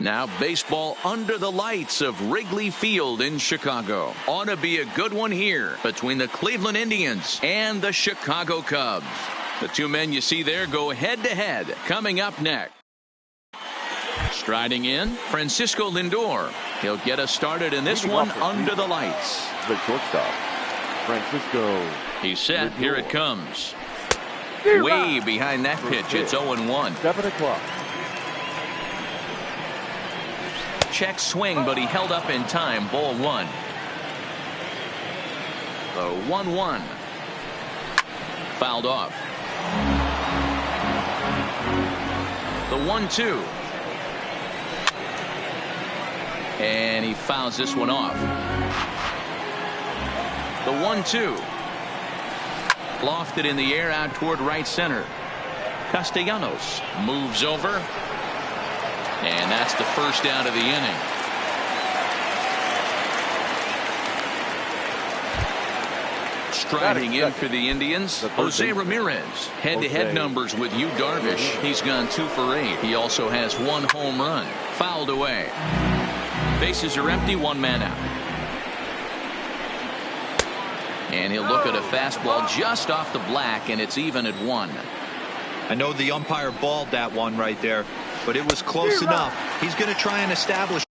Now baseball under the lights of Wrigley Field in Chicago. Ought to be a good one here between the Cleveland Indians and the Chicago Cubs. The two men you see there go head-to-head coming up next. Striding in, Francisco Lindor. He'll get us started in this one under the lights. The shortstop, Francisco. He's set. Lindor. Here it comes. Way behind that pitch. It's 0-1. 7 o'clock. Check swing, but he held up in time. Ball one. The 1-1. Fouled off. The 1-2. And he fouls this one off. The 1-2. Lofted in the air out toward right center. Castellanos moves over. And that's the first out of the inning. Striding in for the Indians, Jose Ramirez. Head-to-head numbers with Yu Darvish. He's gone 2 for 8. He also has 1 home run. Fouled away. Bases are empty, 1 man out. And he'll look at a fastball just off the black, and it's even at 1. I know the umpire balled that one right there, but it was close enough. He's going to try and establish.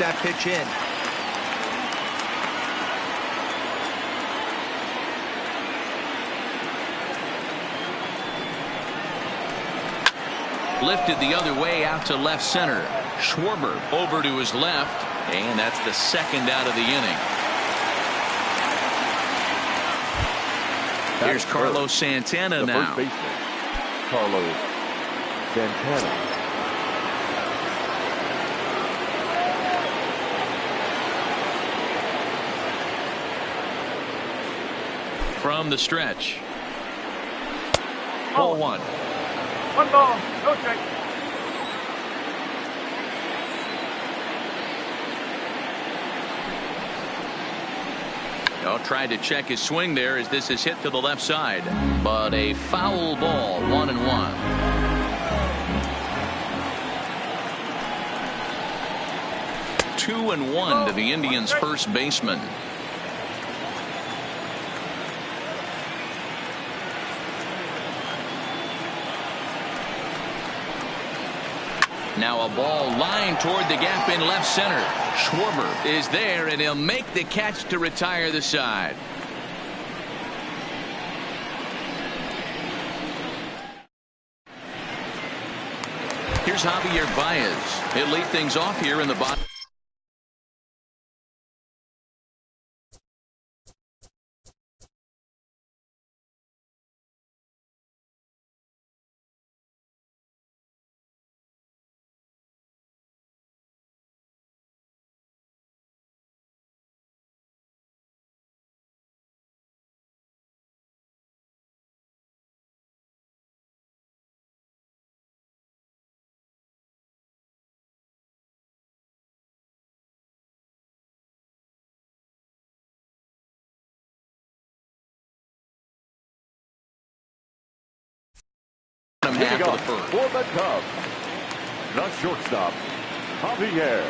That pitch in. Lifted the other way out to left center. Schwarber over to his left, and that's the second out of the inning. Here's Carlos Santana now. First baseman, Carlos Santana. From the stretch. Ball 1. 1 ball, no strike. Tried to check his swing there as this is hit to the left side, but a foul ball. 1-1. 2-1 to the Indians' first baseman. Now a ball lined toward the gap in left center. Schwarber is there, and he'll make the catch to retire the side. Here's Javier Baez. He'll lead things off here in the bottom. Half of the first. For the Cubs, the shortstop, Javier.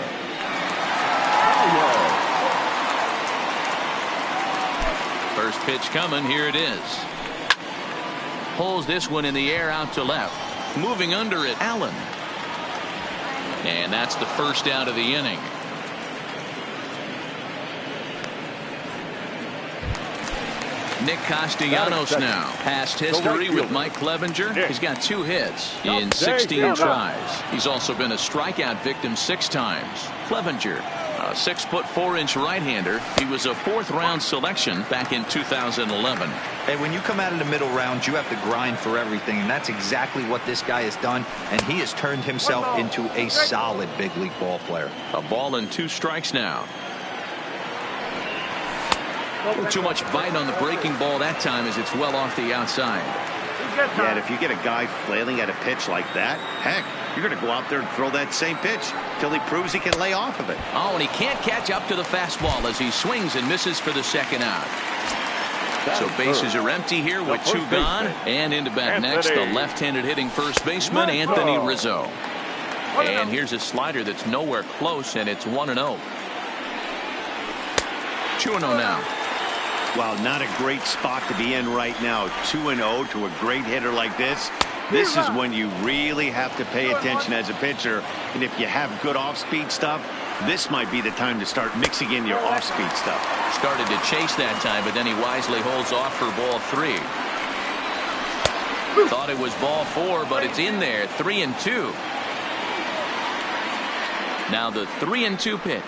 First pitch coming. Here it is. Pulls this one in the air out to left. Moving under it, Allen. And that's the first out of the inning. Nick Castellanos now. Past history with Mike Clevenger. He's got 2 hits in 16 tries. He's also been a strikeout victim 6 times. Clevenger, a 6'4" right-hander. He was a 4th-round selection back in 2011. Hey, when you come out of the middle rounds, you have to grind for everything, and that's exactly what this guy has done, and he has turned himself into a solid big league ball player. A ball and 2 strikes now. Too much bite on the breaking ball that time as it's well off the outside. Yeah, and if you get a guy flailing at a pitch like that, heck, you're going to go out there and throw that same pitch till he proves he can lay off of it. Oh, and he can't catch up to the fastball as he swings and misses for the 2nd out. So bases are empty here with 2 gone. And into bat next, the left-handed hitting first baseman, Anthony Rizzo. And here's a slider that's nowhere close, and it's 1-0. 2-0 now. Well, not a great spot to be in right now. 2-0 to a great hitter like this. This is when you really have to pay attention as a pitcher. And if you have good off-speed stuff, this might be the time to start mixing in your off-speed stuff. Started to chase that time, but then he wisely holds off for ball 3. Thought it was ball 4, but it's in there. 3-2. Now the 3-2 pitch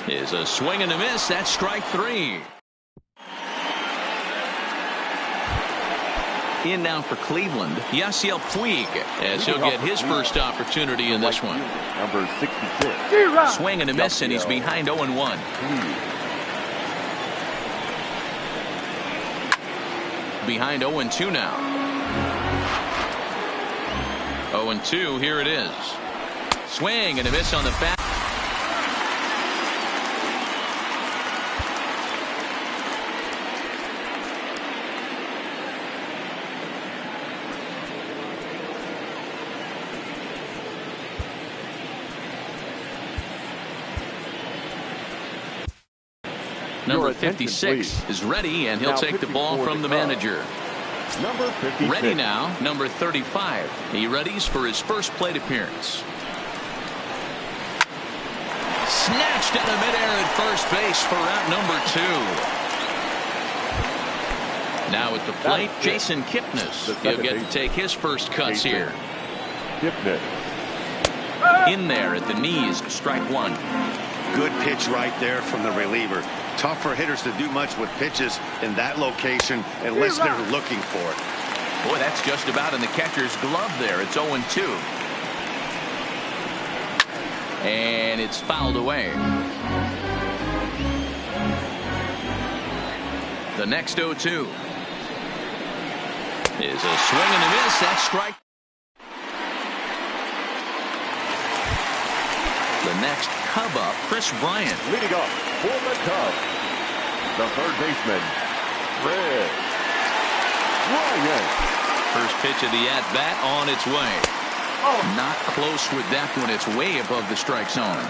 is a swing and a miss. That's strike 3. In now for Cleveland, Yasiel Puig, as he'll get his first opportunity in this one. Number 66. Swing and a miss, and he's behind 0-1. Behind 0-2 now. 0-2, here it is. Swing and a miss on the fast. Number 56 is ready, and he'll take the ball from the manager. Number 56. Ready now, number 35. He readies for his first plate appearance. Snatched out of midair at first base for out number 2. Now at the plate, Jason Kipnis. He'll get to take his first cuts here. Kipnis. In there at the knees, strike 1. Good pitch right there from the reliever. Tough for hitters to do much with pitches in that location unless they're looking for it. Boy, that's just about in the catcher's glove there. It's 0-2. And it's fouled away. The next 0-2 is a swing and a miss. That's strike. The next Cub up, Chris Bryant. Leading up for the Cubs, the third baseman, Chris Bryant. First pitch of the at-bat on its way. Not close with that one. It's way above the strike zone.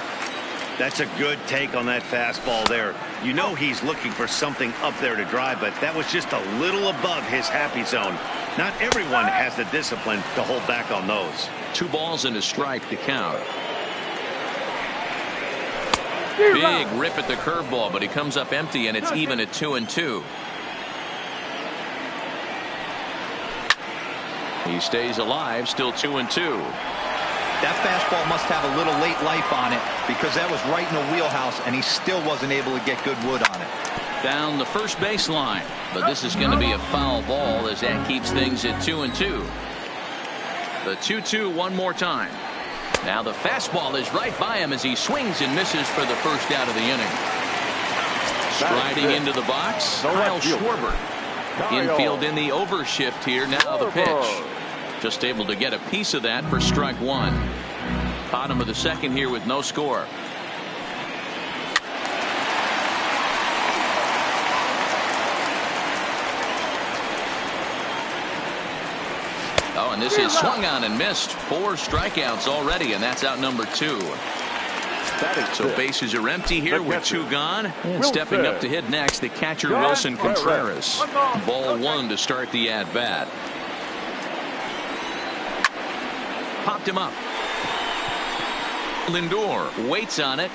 That's a good take on that fastball there. You know he's looking for something up there to drive, but that was just a little above his happy zone. Not everyone has the discipline to hold back on those. 2 balls and a strike to count. Big rip at the curveball, but he comes up empty, and it's even at 2-2. He stays alive, still 2-2. That fastball must have a little late life on it because that was right in the wheelhouse, and he still wasn't able to get good wood on it. Down the first baseline, but this is going to be a foul ball as that keeps things at 2-2. The 2-2 one more time. Now the fastball is right by him as he swings and misses for the first out of the inning. Striding into the box, Kyle Schwarber. Infield in the overshift here. Now the pitch. Just able to get a piece of that for strike 1. Bottom of the second here with no score. Oh, and this is swung on and missed. 4 strikeouts already, and that's out number 2. So bases are empty here with 2 gone. And stepping up to hit next, the catcher Wilson Contreras. Ball 1 to start the at-bat. Popped him up. Lindor waits on it.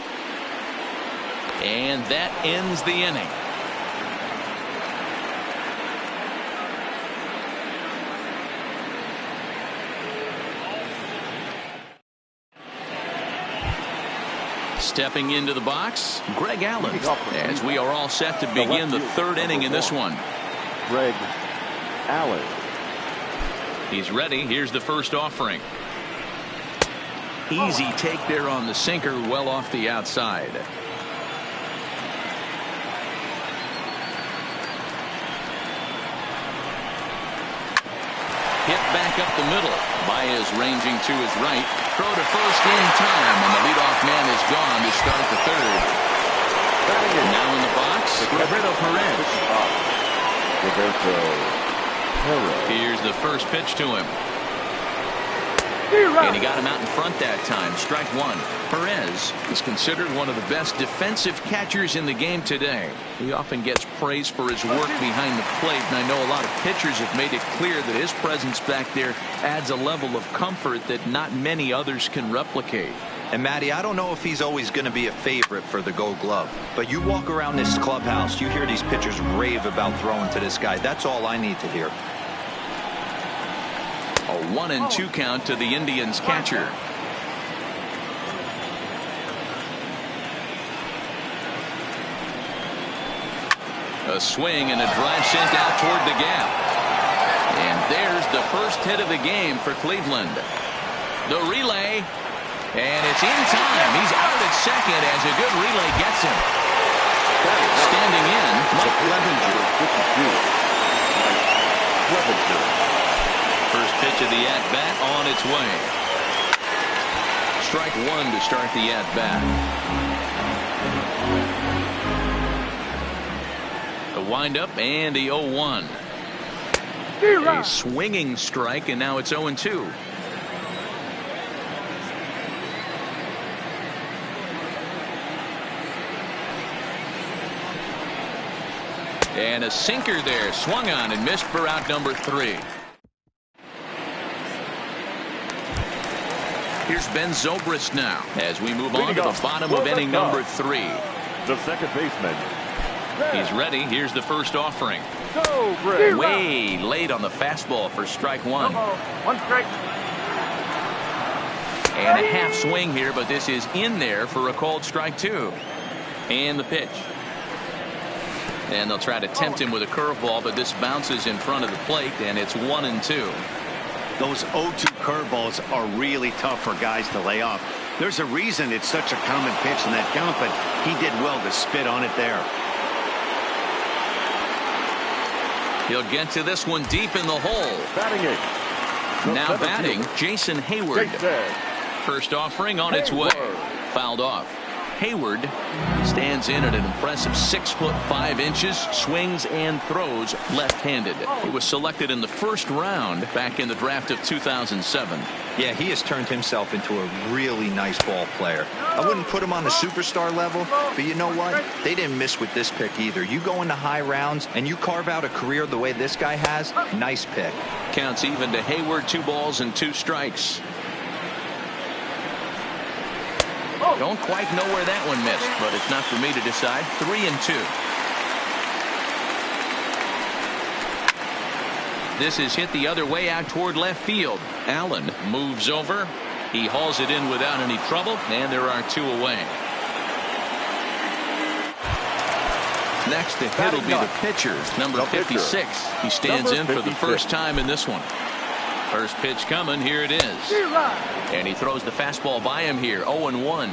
And that ends the inning. Stepping into the box, Greg Allen, as we are all set to begin the third inning in this one. Greg Allen. He's ready. Here's the first offering. Easy take there on the sinker, well off the outside. Hit back up the middle. Baez ranging to his right. Throw to first in time, and the leadoff man is gone to start the third. Now in the box, Roberto Perez. Here's the first pitch to him. And he got him out in front that time. Strike one. Perez is considered one of the best defensive catchers in the game today. He often gets praise for his work behind the plate, and I know a lot of pitchers have made it clear that his presence back there adds a level of comfort that not many others can replicate. And Matty, I don't know if he's always going to be a favorite for the Gold Glove, but you walk around this clubhouse, you hear these pitchers rave about throwing to this guy. That's all I need to hear. A 1-2 count to the Indians catcher. A swing and a drive sent out toward the gap. And there's the first hit of the game for Cleveland. The relay. And it's in time. He's out at second as a good relay gets him. Standing in, Mike Clevenger. First pitch of the at-bat on its way. Strike one to start the at-bat. The windup and the 0-1. A swinging strike, and now it's 0-2. And a sinker there, swung on and missed for out number 3. Here's Ben Zobrist now as we move on to the bottom of inning number 3. The second baseman. He's ready. Here's the first offering. Way late on the fastball for strike one. One strike. And a half swing here, but this is in there for a called strike two. And the pitch. And they'll try to tempt him with a curveball, but this bounces in front of the plate, and it's 1-2. Those 0-2 curveballs are really tough for guys to lay off. There's a reason it's such a common pitch in that count, but he did well to spit on it there. He'll get to this one deep in the hole. Batting it. Now batting, Jason Heyward. First offering on its way. Fouled off. Heyward stands in at an impressive 6'5", swings and throws left-handed. He was selected in the first round back in the draft of 2007. Yeah, he has turned himself into a really nice ball player. I wouldn't put him on the superstar level, but you know what? They didn't miss with this pick either. You go into high rounds and you carve out a career the way this guy has, nice pick. Counts even to Heyward, 2 balls and 2 strikes. Don't quite know where that one missed, but it's not for me to decide. 3-2. This is hit the other way out toward left field. Allen moves over. He hauls it in without any trouble, and there are 2 away. Next to hit will be the pitcher, number 56. He stands in for the first time in this one. First pitch coming. Here it is. And he throws the fastball by him here. 0-1.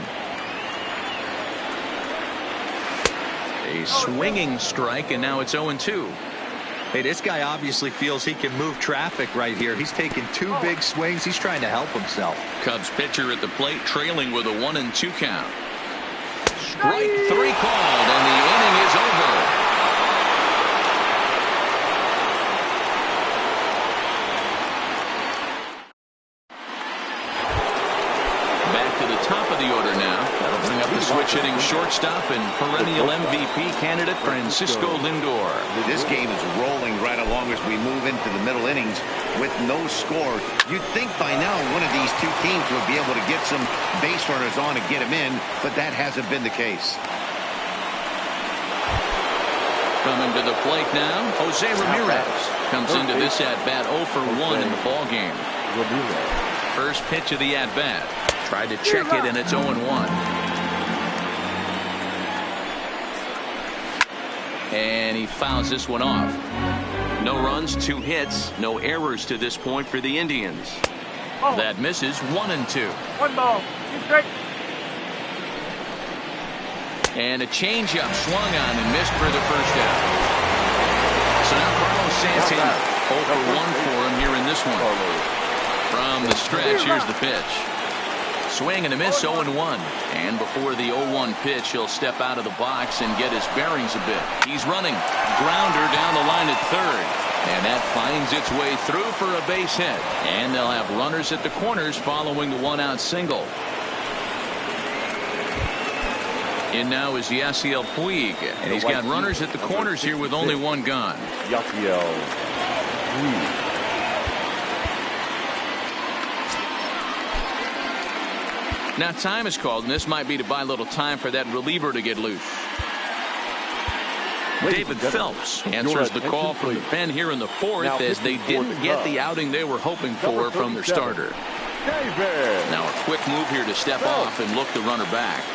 A swinging strike, and now it's 0-2. Hey, this guy obviously feels he can move traffic right here. He's taking 2 big swings. He's trying to help himself. Cubs pitcher at the plate, trailing with a 1-2 count. Strike 3 called, and the inning is over. Back to the top of the order now. That'll bring up the switch hitting shortstop and perennial MVP candidate Francisco Lindor. This game is rolling right along as we move into the middle innings with no score. You'd think by now one of these two teams would be able to get some base runners on and get them in, but that hasn't been the case. Coming to the plate now, Jose Ramirez comes into this at-bat 0 for 1 in the ball game. First pitch of the at-bat. Tried to check it, and it's 0-1. And he fouls this one off. No runs, 2 hits, no errors to this point for the Indians. That misses 1-2. 1 ball. 2 strikes. And a changeup swung on and missed for the first out. So now Carlos Santana 0 for 1 for him here in this one. From the stretch, here's the pitch. Swing and a miss, 0-1. And before the 0-1 pitch, he'll step out of the box and get his bearings a bit. He's running. Grounder down the line at third. And that finds its way through for a base hit. And they'll have runners at the corners following the 1-out single. In now is Yasiel Puig. And he's got runners at the corners here with only 1 gone. Yasiel Puig. Now time is called, and this might be to buy a little time for that reliever to get loose. David Phelps answers the call from the pen here in the 4th as they didn't get the outing they were hoping for from their starter. Now a quick move here to step off and look the runner back.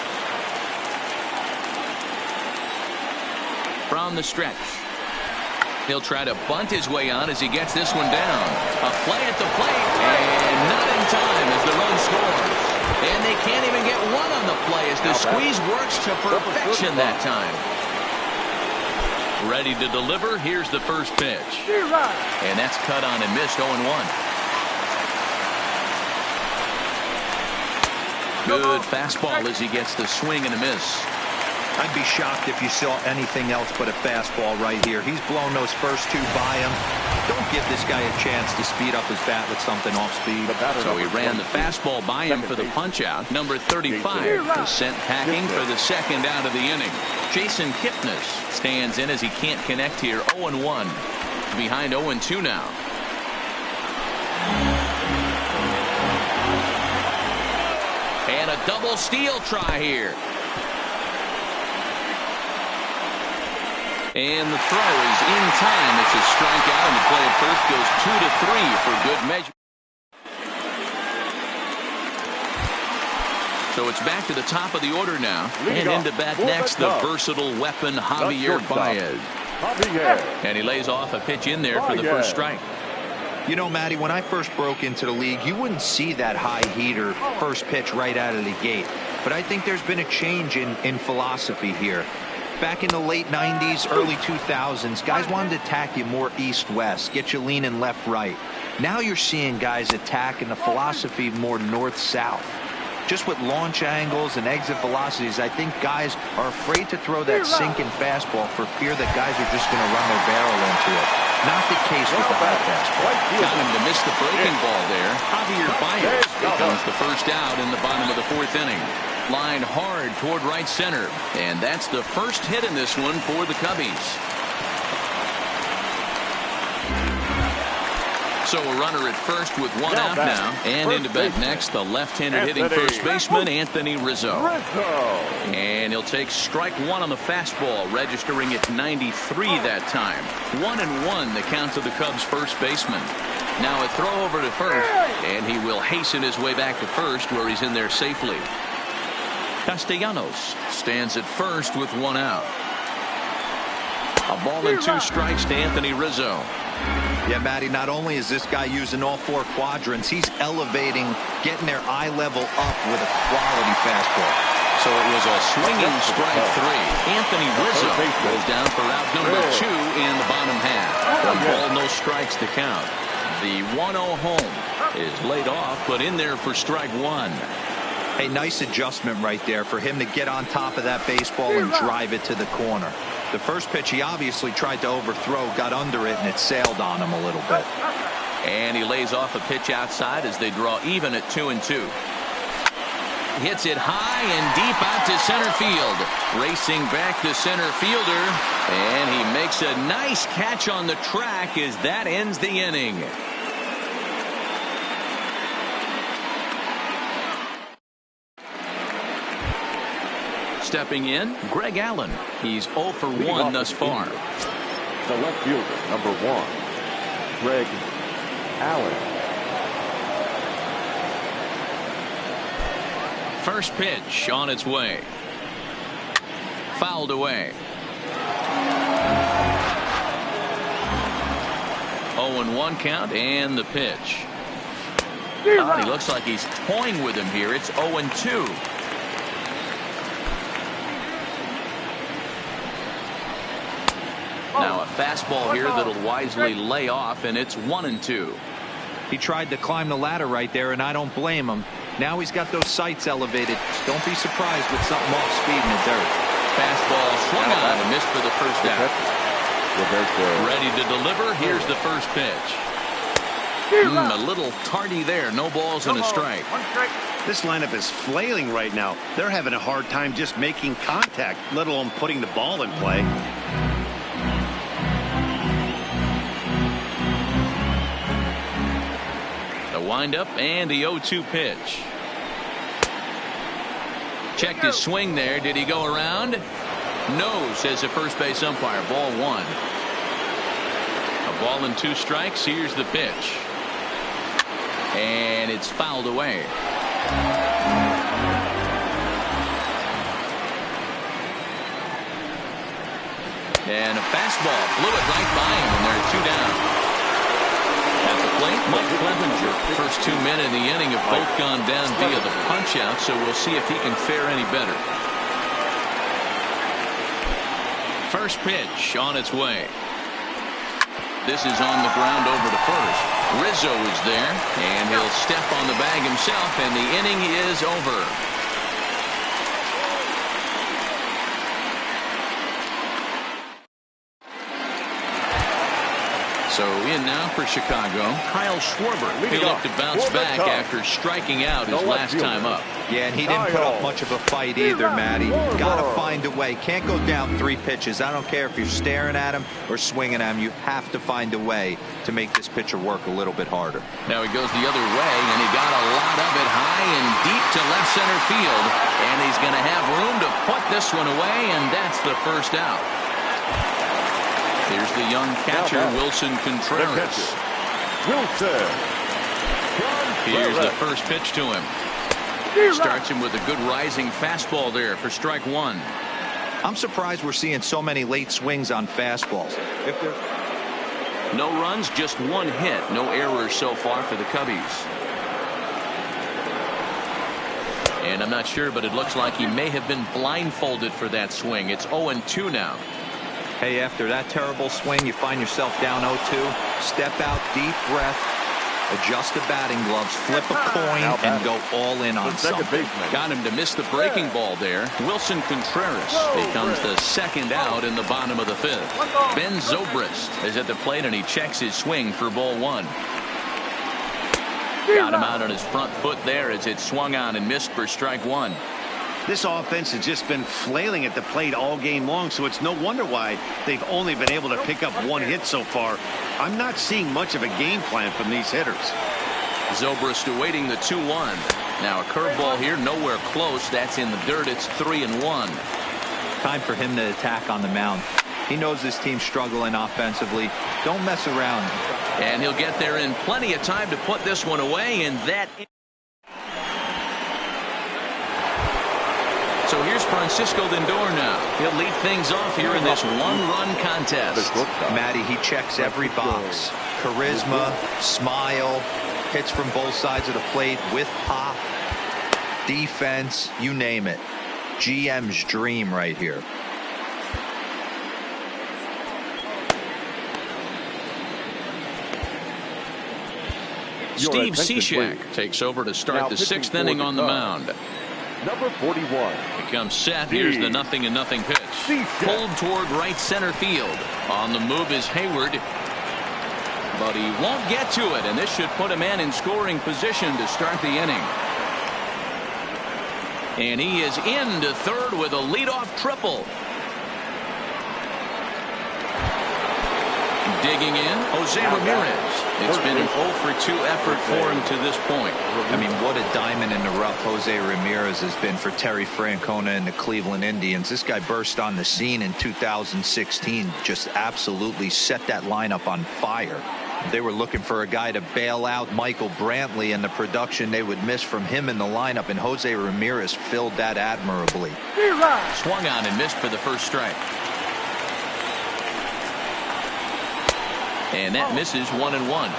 From the stretch. He'll try to bunt his way on as he gets this one down. A play at the plate, and not in time as the run scores. And they can't even get one on the play as the squeeze works to perfection that time. Ready to deliver. Here's the first pitch. And that's cut on and missed 0-1. Good fastball as he gets the swing and a miss. I'd be shocked if you saw anything else but a fastball right here. He's blown those first 2 by him. Don't give this guy a chance to speed up his bat with something off speed. So he ran the fastball by him for the punch out. Number 35 is sent packing for the second out of the inning. Jason Kipnis stands in as he can't connect here. 0-1. Behind 0-2 now. And a double steal try here. And the throw is in time. It's a strikeout, and the play at first goes 2-3 for good measure. So it's back to the top of the order now. And into bat next, the versatile weapon, Javier Baez. And he lays off a pitch in there for the first strike. You know, Matty, when I first broke into the league, you wouldn't see that high heater first pitch right out of the gate. But I think there's been a change in philosophy here. Back in the late 90s, early 2000s, guys wanted to attack you more east-west, get you leaning left-right. Now you're seeing guys attacking the philosophy more north-south. Just with launch angles and exit velocities, I think guys are afraid to throw that sinking fastball for fear that guys are just going to run their barrel into it. Not the case with the high fastball. Got him to miss the breaking ball there. Javier Baez becomes the first out in the bottom of the 4th inning. Line hard toward right center. And that's the first hit in this one for the Cubbies. So a runner at first with 1 out now. And into bat next, the left-handed hitting first baseman, Anthony Rizzo. And he'll take strike 1 on the fastball, registering at 93 that time. 1-1 the count to the Cubs' first baseman. Now a throw over to first, and he will hasten his way back to first where he's in there safely. Castellanos stands at first with 1 out. A ball and 2 strikes to Anthony Rizzo. Yeah, Matty, not only is this guy using all 4 quadrants, he's elevating, getting their eye level up with a quality fastball. So it was a swinging strike 3. Anthony Rizzo goes down for out number 2 in the bottom half. 1 ball, no strikes to count. The 1-0 home is laid off, but in there for strike 1. A nice adjustment right there for him to get on top of that baseball and drive it to the corner. The first pitch he obviously tried to overthrow, got under it, and it sailed on him a little bit. And he lays off a pitch outside as they draw even at 2-2. hits it high and deep out to center field. Racing back the center fielder, and he makes a nice catch on the track as that ends the inning. Stepping in, Greg Allen. He's 0 for 1 thus far. The left fielder, number 1, Greg Allen. First pitch on its way. Fouled away. 0-1 count and the pitch. He looks like he's toying with him here. It's 0-2. Now a fastball here that'll wisely lay off, and it's 1-2. He tried to climb the ladder right there, and I don't blame him. Now he's got those sights elevated. Don't be surprised with something off speed in the dirt. Fastball swung on and missed for the first out. Ready to deliver. Here's the first pitch. A little tardy there. No balls and a strike. This lineup is flailing right now. They're having a hard time just making contact, let alone putting the ball in play. The windup and the 0-2 pitch. Checked his swing there. Did he go around? No, says the first base umpire. Ball 1. A ball and 2 strikes. Here's the pitch. And it's fouled away. And a fastball blew it right by him, and there are 2 down. At the plate, Mike Clevenger. First 2 men in the inning have both gone down via the punch-out, so we'll see if he can fare any better. First pitch on its way. This is on the ground over to first. Rizzo is there, and he'll step on the bag himself, and the inning is over. So in now for Chicago, Kyle Schwarber. He'll look to bounce back after striking out his last time up. Yeah, and he didn't put up much of a fight either, Matty. Got to find a way. Can't go down 3 pitches. I don't care if you're staring at him or swinging at him. You have to find a way to make this pitcher work a little bit harder. Now he goes the other way, and he got a lot of it high and deep to left center field. And he's going to have room to put this one away, and that's the first out. Here's the young catcher, Wilson Contreras. Here's the first pitch to him. Starts him with a good rising fastball there for strike 1. I'm surprised we're seeing so many late swings on fastballs. No runs, just 1 hit. No errors so far for the Cubbies. And I'm not sure, but it looks like he may have been blindfolded for that swing. It's 0-2 now. Hey, after that terrible swing, you find yourself down 0-2. Step out, deep breath, adjust the batting gloves, flip a coin, and go all in on something. Got him to miss the breaking ball there. Wilson Contreras becomes the second out in the bottom of the 5th. Ben Zobrist is at the plate, and he checks his swing for ball 1. Got him out on his front foot there as it swung on and missed for strike 1. This offense has just been flailing at the plate all game long, so it's no wonder why they've only been able to pick up 1 hit so far. I'm not seeing much of a game plan from these hitters. Zobrist awaiting the 2-1. Now a curveball here, nowhere close. That's in the dirt. It's 3-1. Time for him to attack on the mound. He knows this team's struggling offensively. Don't mess around. And he'll get there in plenty of time to put this one away, and that. So here's Francisco Lindor now. He'll lead things off here in this 1-run contest. Matty, he checks every box. Charisma, smile, hits from both sides of the plate with pop, defense, you name it. GM's dream right here. Steve Cishek takes over to start the 6th inning on the mound. Number 41. Becomes set. Here's the 0-0 pitch. Pulled toward right center field. On the move is Hayward. But he won't get to it, and this should put a man in scoring position to start the inning. And he is into third with a leadoff triple. Digging in, Jose Ramirez. It's been an 0-for-2 effort for him to this point. I mean, what a diamond in the rough Jose Ramirez has been for Terry Francona and the Cleveland Indians. This guy burst on the scene in 2016, just absolutely set that lineup on fire. They were looking for a guy to bail out Michael Brantley and the production they would miss from him in the lineup, and Jose Ramirez filled that admirably. Swung on and missed for the first strike. And that misses 1-1. 1-1.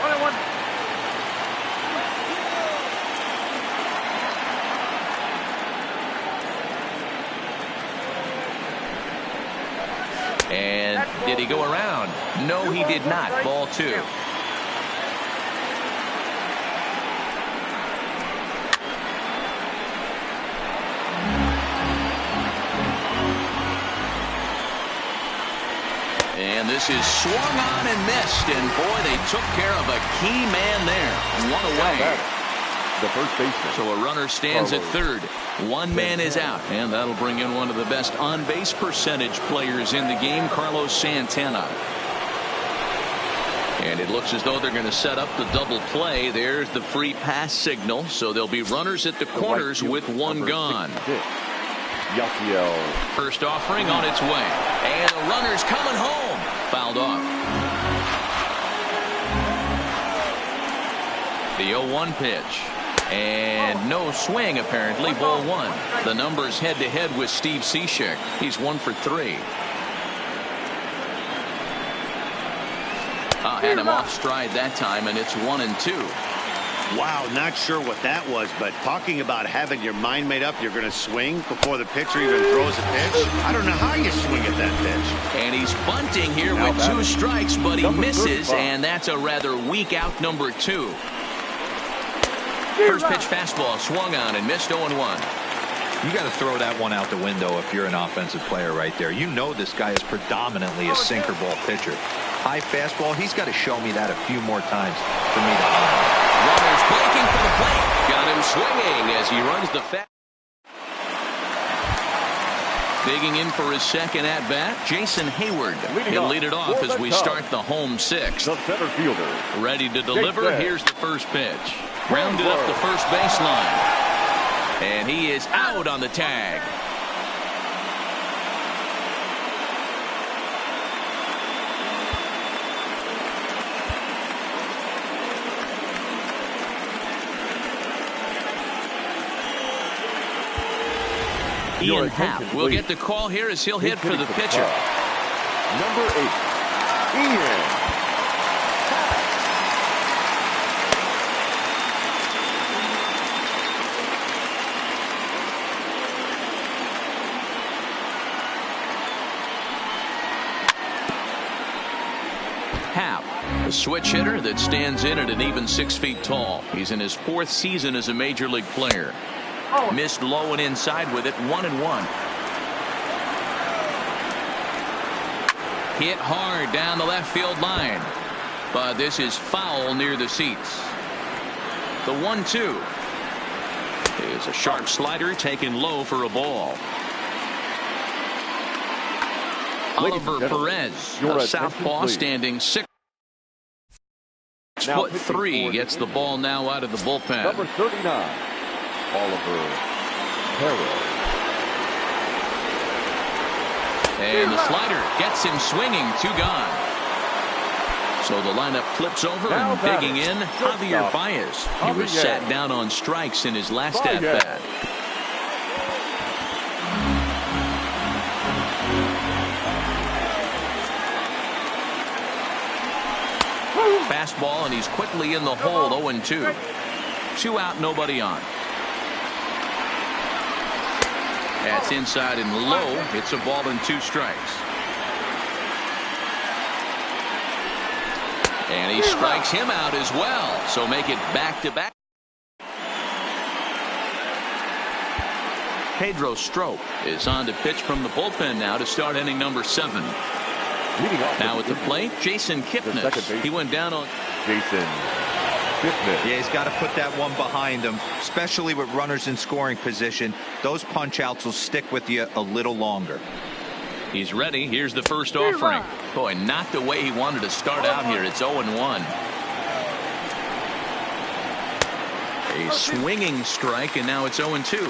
And did he go around? No, he did not. Ball 2. And this is swung on and missed. And boy, they took care of a key man there. One away. The first baseman. So a runner stands at third. One man is out. And that'll bring in one of the best on-base percentage players in the game, Carlos Santana. And it looks as though they're going to set up the double play. There's the free pass signal. So there'll be runners at the corners with one gone. Yasiel. First offering on its way. And the runner's coming home. Fouled off. The 0-1 pitch. And no swing, apparently. Ball 1. The numbers head-to-head with Steve Cishek. He's 1 for 3. Had him off stride that time, and it's 1-2. Wow, not sure what that was, but talking about having your mind made up you're going to swing before the pitcher even throws a pitch. I don't know how you swing at that pitch. And he's bunting here with 2 strikes, but he misses, and that's a rather weak out number 2. First pitch fastball swung on and missed 0-1. You got to throw that one out the window if you're an offensive player right there. You know this guy is predominantly a sinker ball pitcher. High fastball, he's got to show me that a few more times for me to honor. Runners breaking for the plate. Got him swinging as he runs the fast. Digging in for his second at-bat, Jason Hayward. He'll lead it off as we start the home 6th. The center fielder. Ready to deliver. Here's the first pitch. Grounded up the first baseline. And he is out on the tag. Ian Happ will get the call here as he'll hit for the pitcher. Number 8, Ian. Happ, a switch hitter that stands in at an even 6 feet tall. He's in his 4th season as a major league player. Missed low and inside with it. 1-1. Hit hard down the left field line, but this is foul near the seats. The 1-2 is a sharp slider taken low for a ball. Oliver Perez, a southpaw, standing 6'3", gets the ball now out of the bullpen. Number 39, Oliver Perez. And the slider gets him swinging. 2 gone. So the lineup flips over and digging in, Javier Baez. He was sat down on strikes in his last at-bat. Fastball, and he's quickly in the hole. 0-2. 2 out, nobody on. That's inside and low. It's a ball and 2 strikes. And he strikes him out as well. So make it back-to-back. Pedro Strop is on to pitch from the bullpen now to start inning number 7. Now at the plate, Jason Kipnis. He went down on. Jason fitness. Yeah, he's got to put that one behind him, especially with runners in scoring position. Those punch-outs will stick with you a little longer. He's ready. Here's the first offering. Boy, not the way he wanted to start out here. It's 0-1. A swinging strike, and now it's 0-2.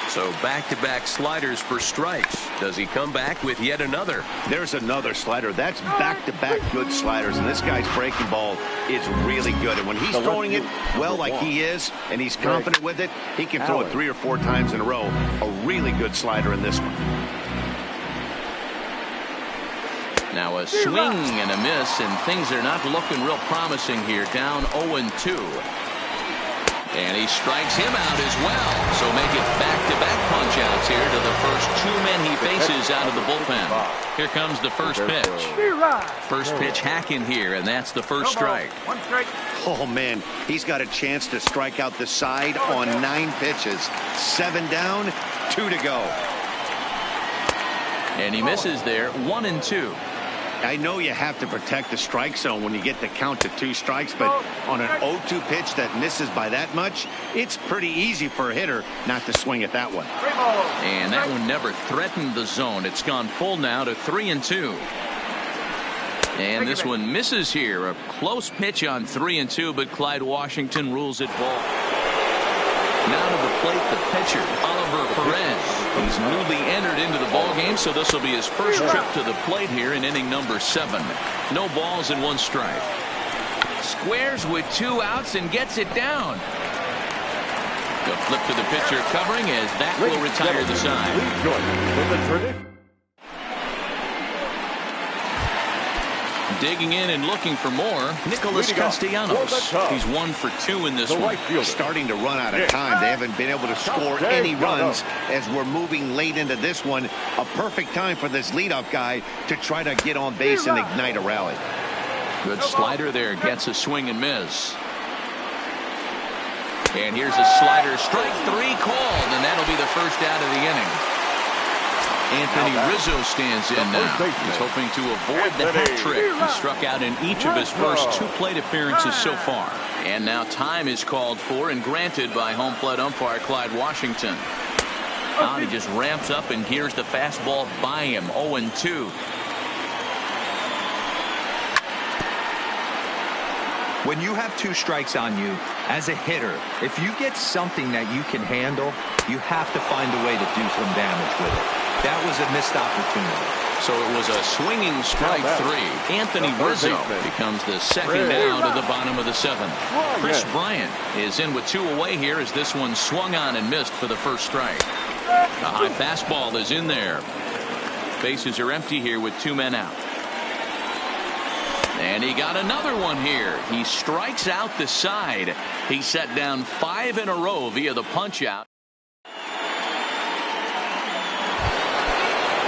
So back-to-back sliders for strikes. Does he come back with yet another? There's another slider. That's back-to-back good sliders, and this guy's breaking ball is really good. And when he's throwing it well like he is, and he's confident with it, he can throw it 3 or 4 times in a row. A really good slider in this one. Now a swing and a miss, and things are not looking real promising here. Down 0-2. And he strikes him out as well. So make it back-to-back punch-outs here to the first 2 men he faces out of the bullpen. Here comes the first pitch. First pitch hacking here, and that's the first strike. 1 strike. Oh, man, he's got a chance to strike out the side on 9 pitches. 7 down, 2 to go. And he misses there, 1-2. I know you have to protect the strike zone when you get the count to 2 strikes, but on an 0-2 pitch that misses by that much, it's pretty easy for a hitter not to swing at that one. And that one never threatened the zone. It's gone full now to 3-2. And this one misses here. A close pitch on 3-2, but Clyde Washington rules it ball. Now to the plate, the pitcher, Oliver Perez. He's newly entered into the ballgame, so this will be his first trip to the plate here in inning number 7. No balls and 1 strike. Squares with 2 outs and gets it down. The flip to the pitcher covering as that will retire the side. Digging in and looking for more, Nicholas Castellanos. He's 1 for 2 in this one. Starting to run out of time. They haven't been able to score any runs as we're moving late into this one. A perfect time for this leadoff guy to try to get on base and ignite a rally. Good slider there. Gets a swing and miss. And here's a slider. Strike 3 called, and that'll be the first out of the inning. Anthony Rizzo stands in now. He's hoping to avoid the hat trick. He struck out in each of his first 2 plate appearances so far. And now time is called for and granted by home plate umpire Clyde Washington. Now he just ramps up, and here's the fastball by him. 0-2. When you have 2 strikes on you, as a hitter, if you get something that you can handle, you have to find a way to do some damage with it. That was a missed opportunity. So it was a swinging strike 3. Anthony Rizzo becomes the second out of the bottom of the 7th. Chris Bryant is in with 2 away here as this one swung on and missed for the first strike. The high fastball is in there. Bases are empty here with 2 men out. And he got another one here. He strikes out the side. He set down 5 in a row via the punch out.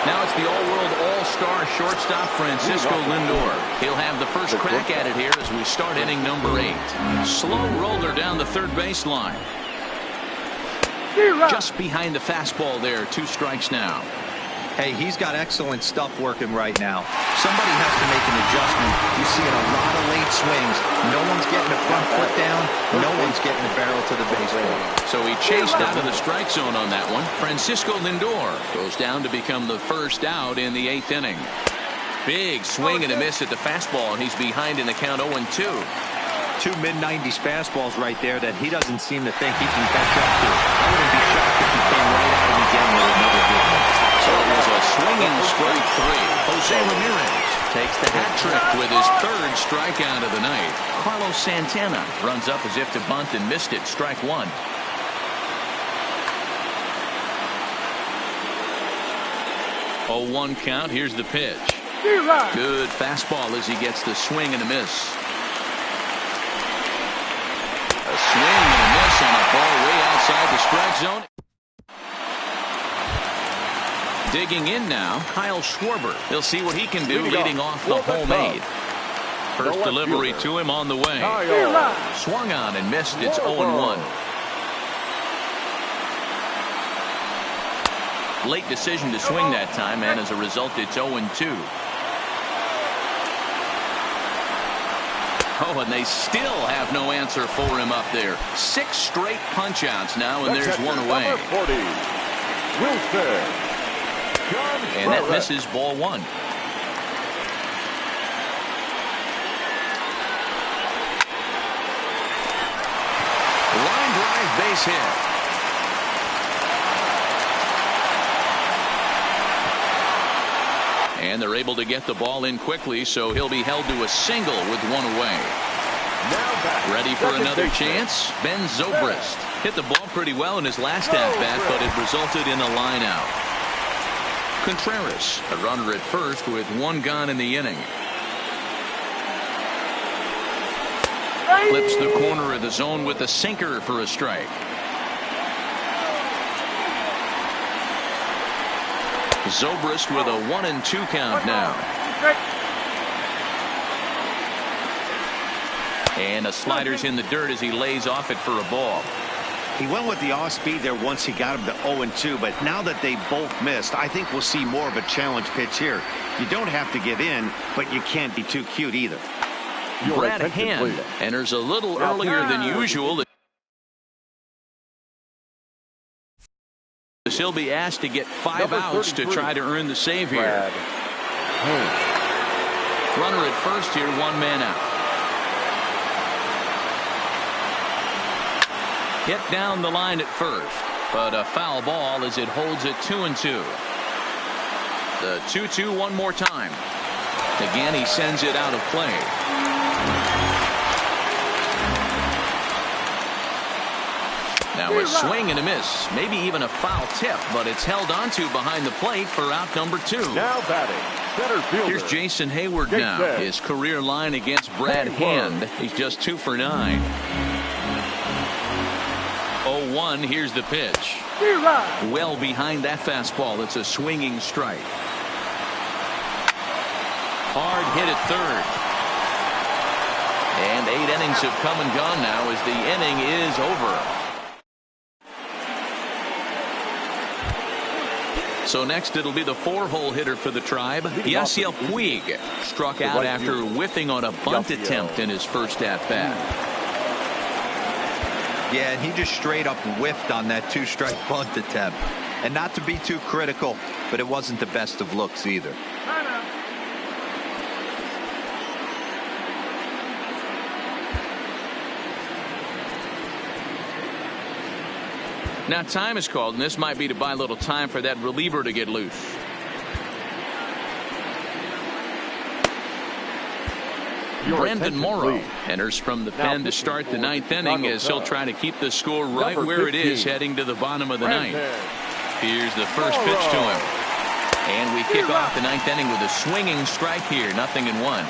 Now it's the all-world all-star shortstop Francisco Lindor. He'll have the first crack at it here as we start inning number 8. Slow roller down the third baseline. Just behind the fastball there. 2 strikes now. Hey, he's got excellent stuff working right now. Somebody has to make an adjustment. You see a lot of late swings. No one's getting the front foot down. No one's getting the barrel to the baseball. So he chased out of the strike zone on that one. Francisco Lindor goes down to become the first out in the 8th inning. Big swing and a miss at the fastball, and he's behind in the count 0-2. 2 mid-90s fastballs right there that he doesn't seem to think he can catch up to. I wouldn't be shocked if he came right at him again with another big one. So it was a swinging strike 3. Jose Ramirez takes the hat trick with his 3rd strikeout of the night. Carlos Santana runs up as if to bunt and missed it. Strike 1. Oh, 1 count. Here's the pitch. Good fastball as he gets the swing and a miss. A swing and a miss on a ball way outside the strike zone. Digging in now, Kyle Schwarber. He'll see what he can do leading off the home 8. First delivery to him on the way. Swung on and missed. It's 0-1. Late decision to swing that time, and as a result, it's 0-2. Oh, and they still have no answer for him up there. 6 straight punch-outs now, and there's one away. Number 40, Wilson. And that misses ball 1. Line drive base hit. And they're able to get the ball in quickly, so he'll be held to a single with 1 away. Ready for another chance? Ben Zobrist hit the ball pretty well in his last at-bat, but it resulted in a line out. Contreras, a runner at first with 1 gone in the inning. Flips the corner of the zone with a sinker for a strike. Zobrist with a 1-2 count now. And a slider's in the dirt as he lays off it for a ball. He went with the off speed there once he got him to 0-2, but now that they both missed, I think we'll see more of a challenge pitch here. You don't have to give in, but you can't be too cute either. Brad Hand enters a little earlier than usual. He'll be asked to get 5 outs to try to earn the save here. Runner at first here, 1 man out. Hit down the line at first, but a foul ball as it holds it 2-2. The 2-2 one more time. Again, he sends it out of play. Now a swing and a miss, maybe even a foul tip, but it's held onto behind the plate for out number 2. Now batting, center fielder. Here's Jason Hayward now. His career line against Brad Hand. He's just 2 for 9. 0-1. Here's the pitch. Well behind that fastball. It's a swinging strike. Hard hit at third. And 8 innings have come and gone now as the inning is over. So next it'll be the 4-hole hitter for the Tribe. Yasiel Puig struck out after whiffing on a bunt attempt in his first at-bat. Yeah, and he just straight up whiffed on that 2-strike bunt attempt. And not to be too critical, but it wasn't the best of looks either. Now time is called, and this might be to buy a little time for that reliever to get loose. Brandon Morrow enters from the pen to start the 9th inning as he'll try to keep the score right where it is heading to the bottom of the 9th. Here's the first pitch to him. And we kick off the 9th inning with a swinging strike here, 0-1.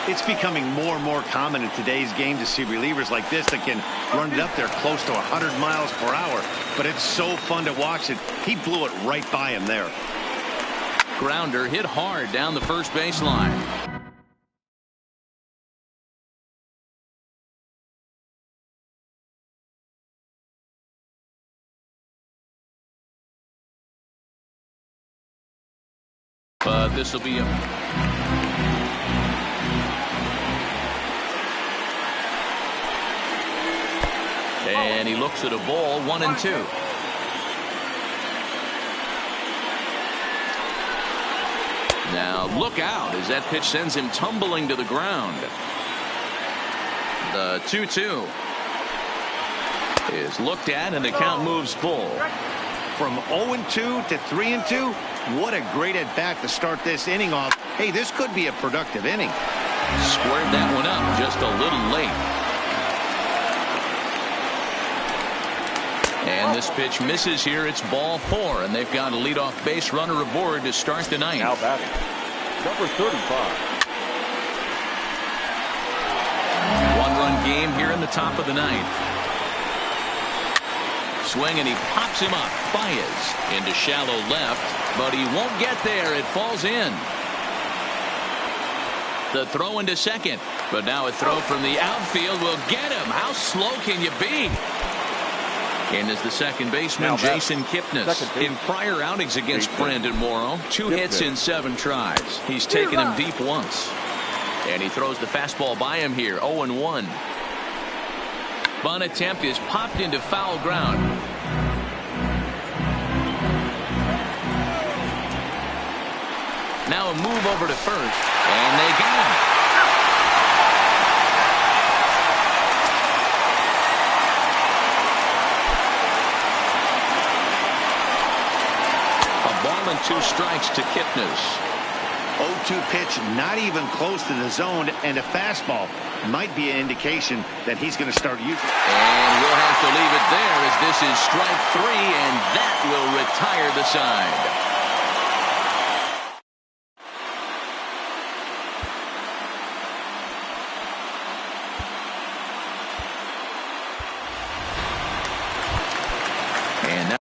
It's becoming more and more common in today's game to see relievers like this that can run it up there close to 100 miles per hour. But it's so fun to watch it. He blew it right by him there. Grounder hit hard down the first baseline. But this will be a... And he looks at a ball, 1-2. Now look out as that pitch sends him tumbling to the ground. The 2-2 is looked at and the count moves full. From 0-2 to 3-2, what a great at bat to start this inning off. Hey, this could be a productive inning. Squared that one up just a little late. And this pitch misses here. It's ball 4, and they've got a leadoff base runner aboard to start the 9th. Now batting, number 35. 1-run game here in the top of the 9th. Swing, and he pops him up. Baez into shallow left, but he won't get there. It falls in. The throw into second, but now a throw from the outfield will get him. How slow can you be? And as the second baseman, Jason Kipnis. In prior outings against Brandon Morrow, 2 hits in 7 tries. He's taken him deep once. And he throws the fastball by him here. 0-1. Bunt attempt is popped into foul ground. Now a move over to first, and they got him. A ball and 2 strikes to Kipnis. 0-2 pitch, not even close to the zone, and a fastball might be an indication that he's going to start using. And we'll have to leave it there as this is strike 3, and that will retire the side. And now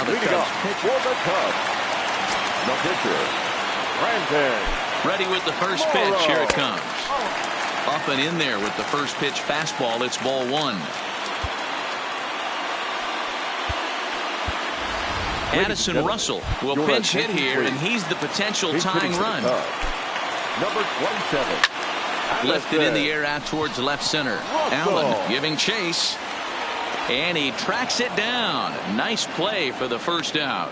the Leading Cubs off pitch. for the Cubs, the pitcher, Brandon Ready with the first pitch. Here it comes. Up and in there with the first pitch fastball. It's ball 1. Addison Russell will pinch hit here, and he's the potential tying run. Number 27. Lifted in the air out towards left center. Allen giving chase. And he tracks it down. Nice play for the first out.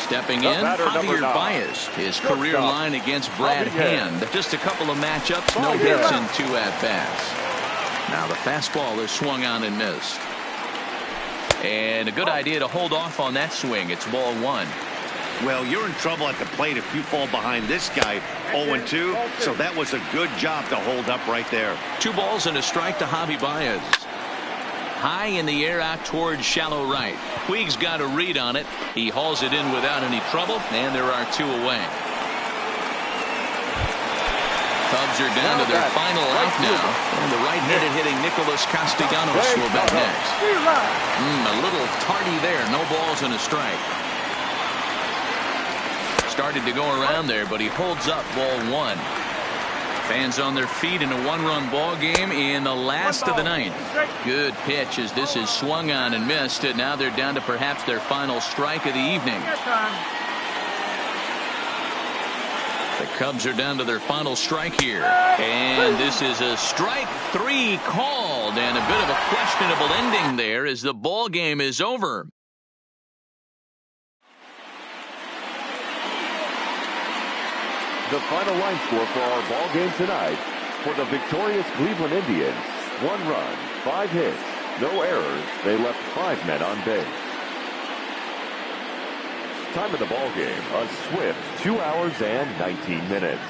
Stepping in, Javier Baez. His career line against Brad Hand. Just a couple of matchups, no hits and 2 at-bats. Now the fastball is swung on and missed. And a good idea to hold off on that swing. It's ball 1. Well, you're in trouble at the plate if you fall behind this guy 0-2, so that was a good job to hold up right there. 2 balls and a strike to Javi Baez. High in the air out towards shallow right. Puig's got a read on it. He hauls it in without any trouble, and there are 2 away. Cubs are down to their final out now, and the right-handed hitting Nicholas Castellanos will bat next. A little tardy there. No balls and a strike. Started to go around there, but he holds up ball 1. Fans on their feet in a 1-run ball game in the last of the 9th. Good pitch as this is swung on and missed. And now they're down to perhaps their final strike of the evening. The Cubs are down to their final strike here. And this is a strike 3 called, and a bit of a questionable ending there as the ball game is over. The final line score for our ball game tonight: for the victorious Cleveland Indians, 1 run, 5 hits, no errors. They left 5 men on base. Time of the ball game: a swift 2 hours and 19 minutes.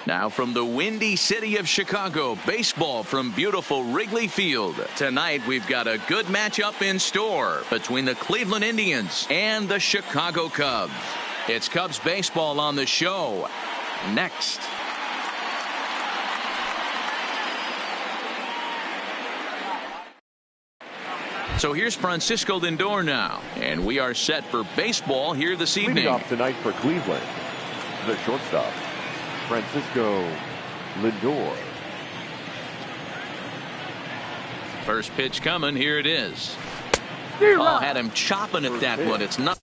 Now from the windy city of Chicago, baseball from beautiful Wrigley Field. Tonight we've got a good matchup in store between the Cleveland Indians and the Chicago Cubs. It's Cubs baseball on the show next. So here's Francisco Lindor now, and we are set for baseball here this evening. Leading off tonight for Cleveland, the shortstop, Francisco Lindor. First pitch coming. Here it is. Oh, had him chopping at that one. It's not.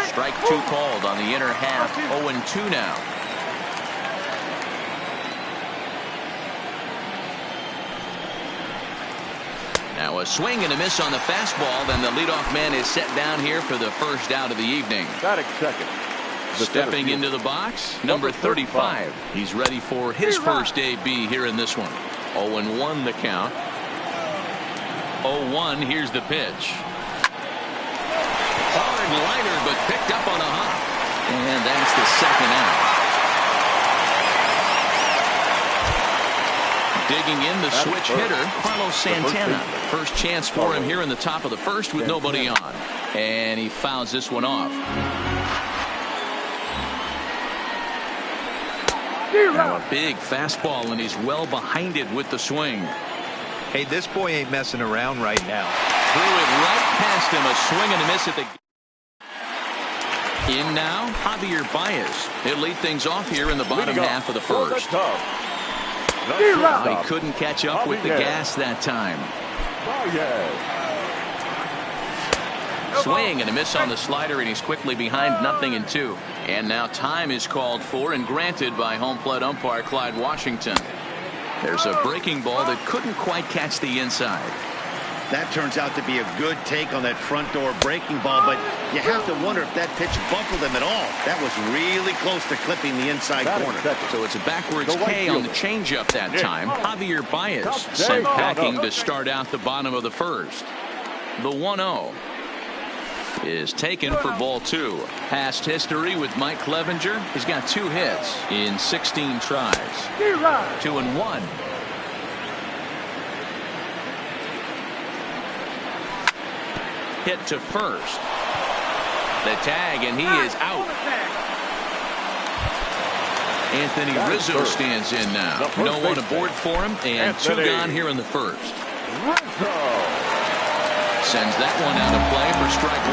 Strike two called on the inner half. 0-2 now. Now a swing and a miss on the fastball. Then the leadoff man is set down here for the first out of the evening. Batting second. Stepping into the box, number 35. He's ready for his first AB here in this one. 0-1 the count. 0-1. Here's the pitch. Hard liner, but picked up on a hop. And that's the second out. Digging in the switch hitter, Carlos Santana. First chance for him here in the top of the first with nobody on. And he fouls this one off. Now a big fastball, and he's well behind it with the swing. Hey, this boy ain't messing around right now. Threw it right past him. A swing and a miss at the... In now, Javier Baez. He'll lead things off here in the bottom half of the first. He couldn't catch up with the gas that time. Swing and a miss on the slider, and he's quickly behind 0-2. And now time is called for and granted by home plate umpire Clyde Washington. There's a breaking ball that couldn't quite catch the inside. That turns out to be a good take on that front door breaking ball, but you have to wonder if that pitch buckled him at all. That was really close to clipping the inside corner. So it's a backwards K on the changeup that time. Javier Baez sent packing to start out the bottom of the first. The 1-0 is taken for ball two. Past history with Mike Clevenger. He's got 2 hits in 16 tries. 2-1. Hit to first. The tag, and he is out. Anthony Rizzo stands in now. No one aboard for him, and 2 gone here in the first. Sends that one out of play for strike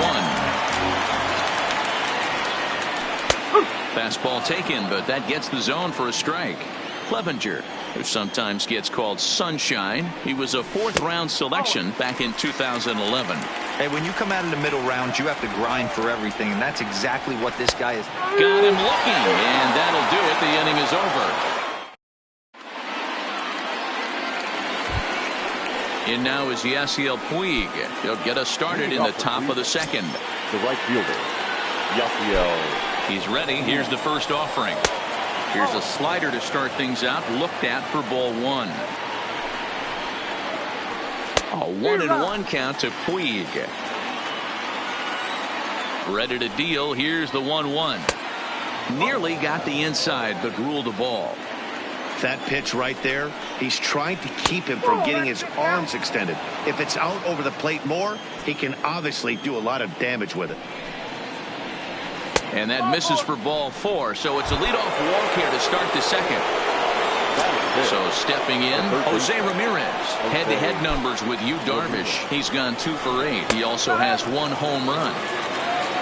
1. Fastball taken, but that gets the zone for a strike. Clevenger who sometimes gets called Sunshine. He was a fourth-round selection back in 2011. Hey, when you come out of the middle rounds, you have to grind for everything, and that's exactly what this guy is. Got him looking, and that'll do it. The inning is over. In now is Yasiel Puig. He'll get us started in the top of the second. The right fielder, Yasiel. He's ready. Here's the first offering. Here's a slider to start things out. Looked at for ball one. A 1-1 count to Puig. Ready to deal. Here's the 1-1. Nearly got the inside, but ruled the ball. That pitch right there, he's trying to keep him from getting his arms extended. If it's out over the plate more, he can obviously do a lot of damage with it. And that misses for ball four, so it's a leadoff walk here to start the second. So stepping in, Jose Ramirez. Head-to-head numbers with Yu Darvish. He's gone 2 for 8. He also has 1 home run.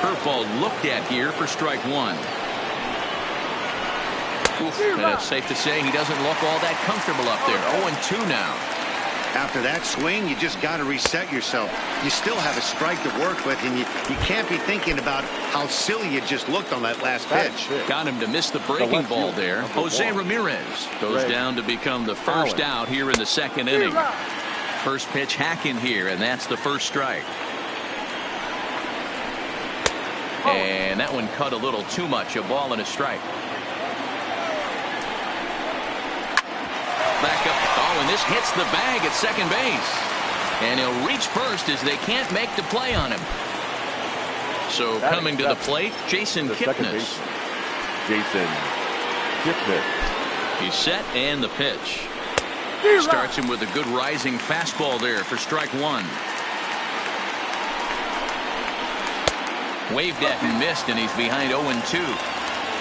Curveball looked at here for strike 1. And it's safe to say he doesn't look all that comfortable up there. 0-2 now. After that swing, you just got to reset yourself. You still have a strike to work with, and you can't be thinking about how silly you just looked on that last pitch. Got him to miss the breaking ball there. Jose Ramirez goes down to become the first out here in the second inning. First pitch hacking here, and that's the first strike. And that one cut a little too much. A ball and a strike. Back up. Oh, and this hits the bag at second base. And he'll reach first as they can't make the play on him. So coming to the plate, Jason Kipnis. Jason Kipnis. He's set and the pitch. Starts him with a good rising fastball there for strike 1. Waved at and missed, and he's behind 0-2.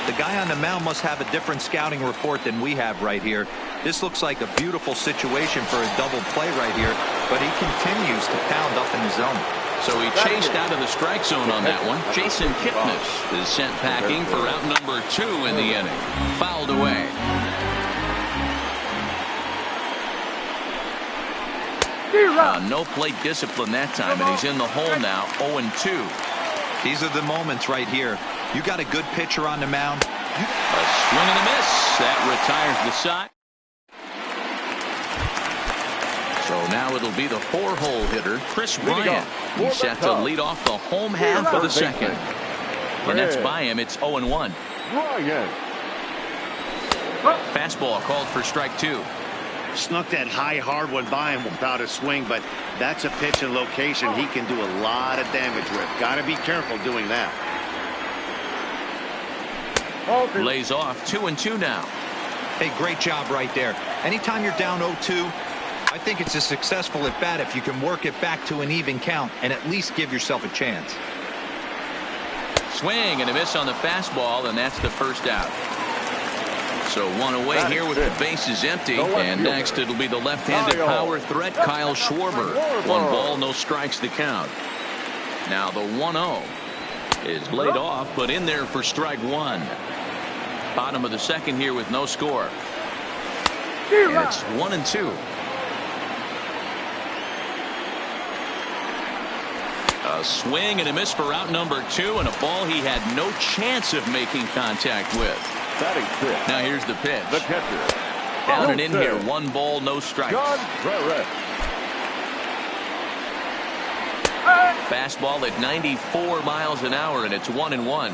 The guy on the mound must have a different scouting report than we have right here. This looks like a beautiful situation for a double play right here, but he continues to pound up in the zone. So he chased out of the strike zone on that one. Jason Kipnis is sent packing for out number 2 in the inning. Fouled away. No plate discipline that time, and he's in the hole now, 0-2. These are the moments right here. You got a good pitcher on the mound. A swing and a miss. That retires the side. So now it'll be the 4-hole hitter, Chris Bryant. He's set to lead off the home half of the second. And that's by him. It's 0-1. Bryant. Fastball called for strike 2. Snuck that high hard one by him without a swing, but that's a pitch and location he can do a lot of damage with. Got to be careful doing that. Lays off 2-2 now. Hey, great job right there. Anytime you're down 0-2, I think it's a successful at bat if you can work it back to an even count and at least give yourself a chance. Swing and a miss on the fastball, and that's the first out. So 1 away here with the bases empty. And next it'll be the left-handed power threat, Kyle Schwarber. 1 ball, no strikes to count. Now the 1-0 is laid off, but in there for strike 1. Bottom of the second here with no score. And it's 1-2. A swing and a miss for out number 2, and a ball he had no chance of making contact with. Now here's the pitch. The catcher. Down and in here. 1 ball, no strikes. Fastball at 94 miles an hour, and it's 1-1.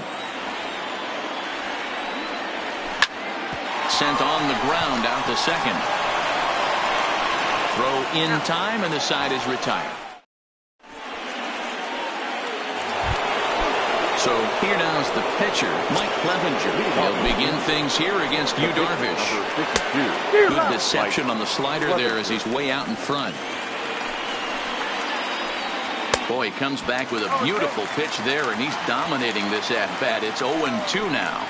Sent on the ground out to second. Throw in time, and the side is retired. So here now is the pitcher, Mike Clevenger. He'll begin things here against Yu Darvish. Good deception on the slider there as he's way out in front. Boy, he comes back with a beautiful pitch there, and he's dominating this at-bat. It's 0-2 now.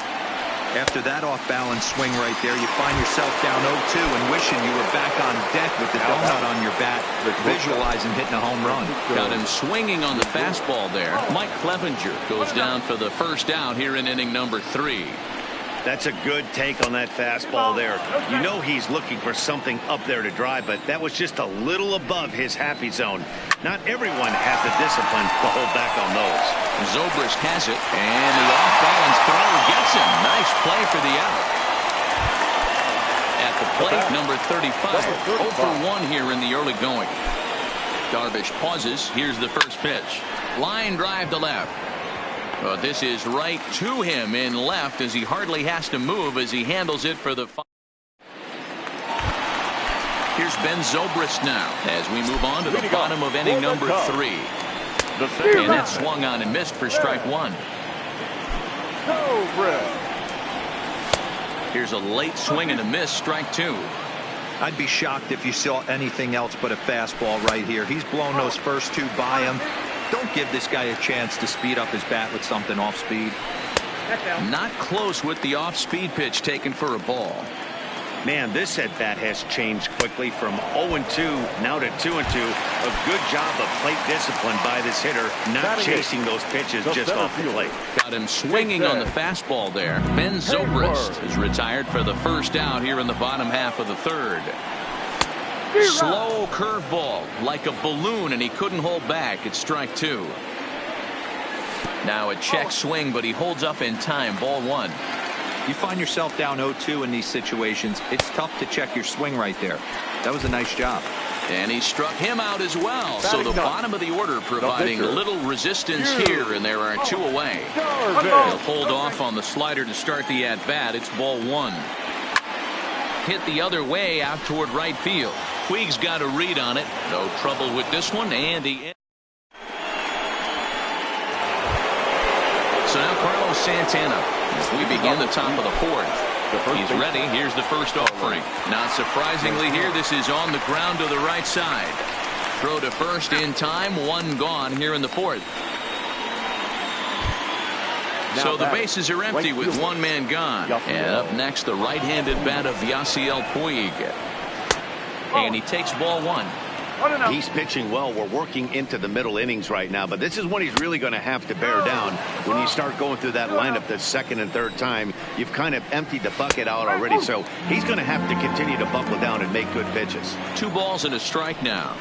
After that off-balance swing right there, you find yourself down 0-2 and wishing you were back on deck with the donut on your bat, visualizing hitting a home run. Got him swinging on the fastball there. Mike Clevenger goes down for the first out here in inning number 3. That's a good take on that fastball there. You know he's looking for something up there to drive, but that was just a little above his happy zone. Not everyone has the discipline to hold back on those. Zobrist has it, and the off-balance throw gets him. Nice play for the out. At the plate, number 35. 0 for 1 here in the early going. Darvish pauses. Here's the first pitch. Line drive to left. This is right to him in left as he hardly has to move as he handles it for the. Here's Ben Zobrist now as we move on to the bottom of inning number 3. And that swung on and missed for strike 1. Here's a late swing and a miss, strike 2. I'd be shocked if you saw anything else but a fastball right here. He's blown those first 2 by him. Don't give this guy a chance to speed up his bat with something off speed. Not close with the off speed pitch taken for a ball. Man, this at bat has changed quickly from 0-2 now to 2-2. A good job of plate discipline by this hitter, not chasing those pitches just off the plate. Got him swinging on the fastball there. Ben Zobrist is retired for the first out here in the bottom half of the 3rd. Slow curveball like a balloon, and he couldn't hold back. It's strike 2. Now a check swing, but he holds up in time. Ball 1. You find yourself down 0-2 in these situations. It's tough to check your swing right there. That was a nice job. And he struck him out as well. So the bottom of the order providing little resistance here, and there are 2 away. He'll hold off on the slider to start the at-bat. It's ball 1. Hit the other way out toward right field. Puig's got a read on it. No trouble with this one, and he. So now Carlos Santana as we begin the top of the 4th. He's ready. Here's the first offering. Not surprisingly here, this is on the ground to the right side. Throw to first in time. 1 gone here in the 4th. So the bases are empty with 1 man gone. And up next, the right-handed bat of Yasiel Puig. And he takes ball 1. He's pitching well. We're working into the middle innings right now, but this is when he's really going to have to bear down. When you start going through that lineup the 2nd and 3rd time, you've kind of emptied the bucket out already, so he's going to have to continue to buckle down and make good pitches. 2 balls and a strike now.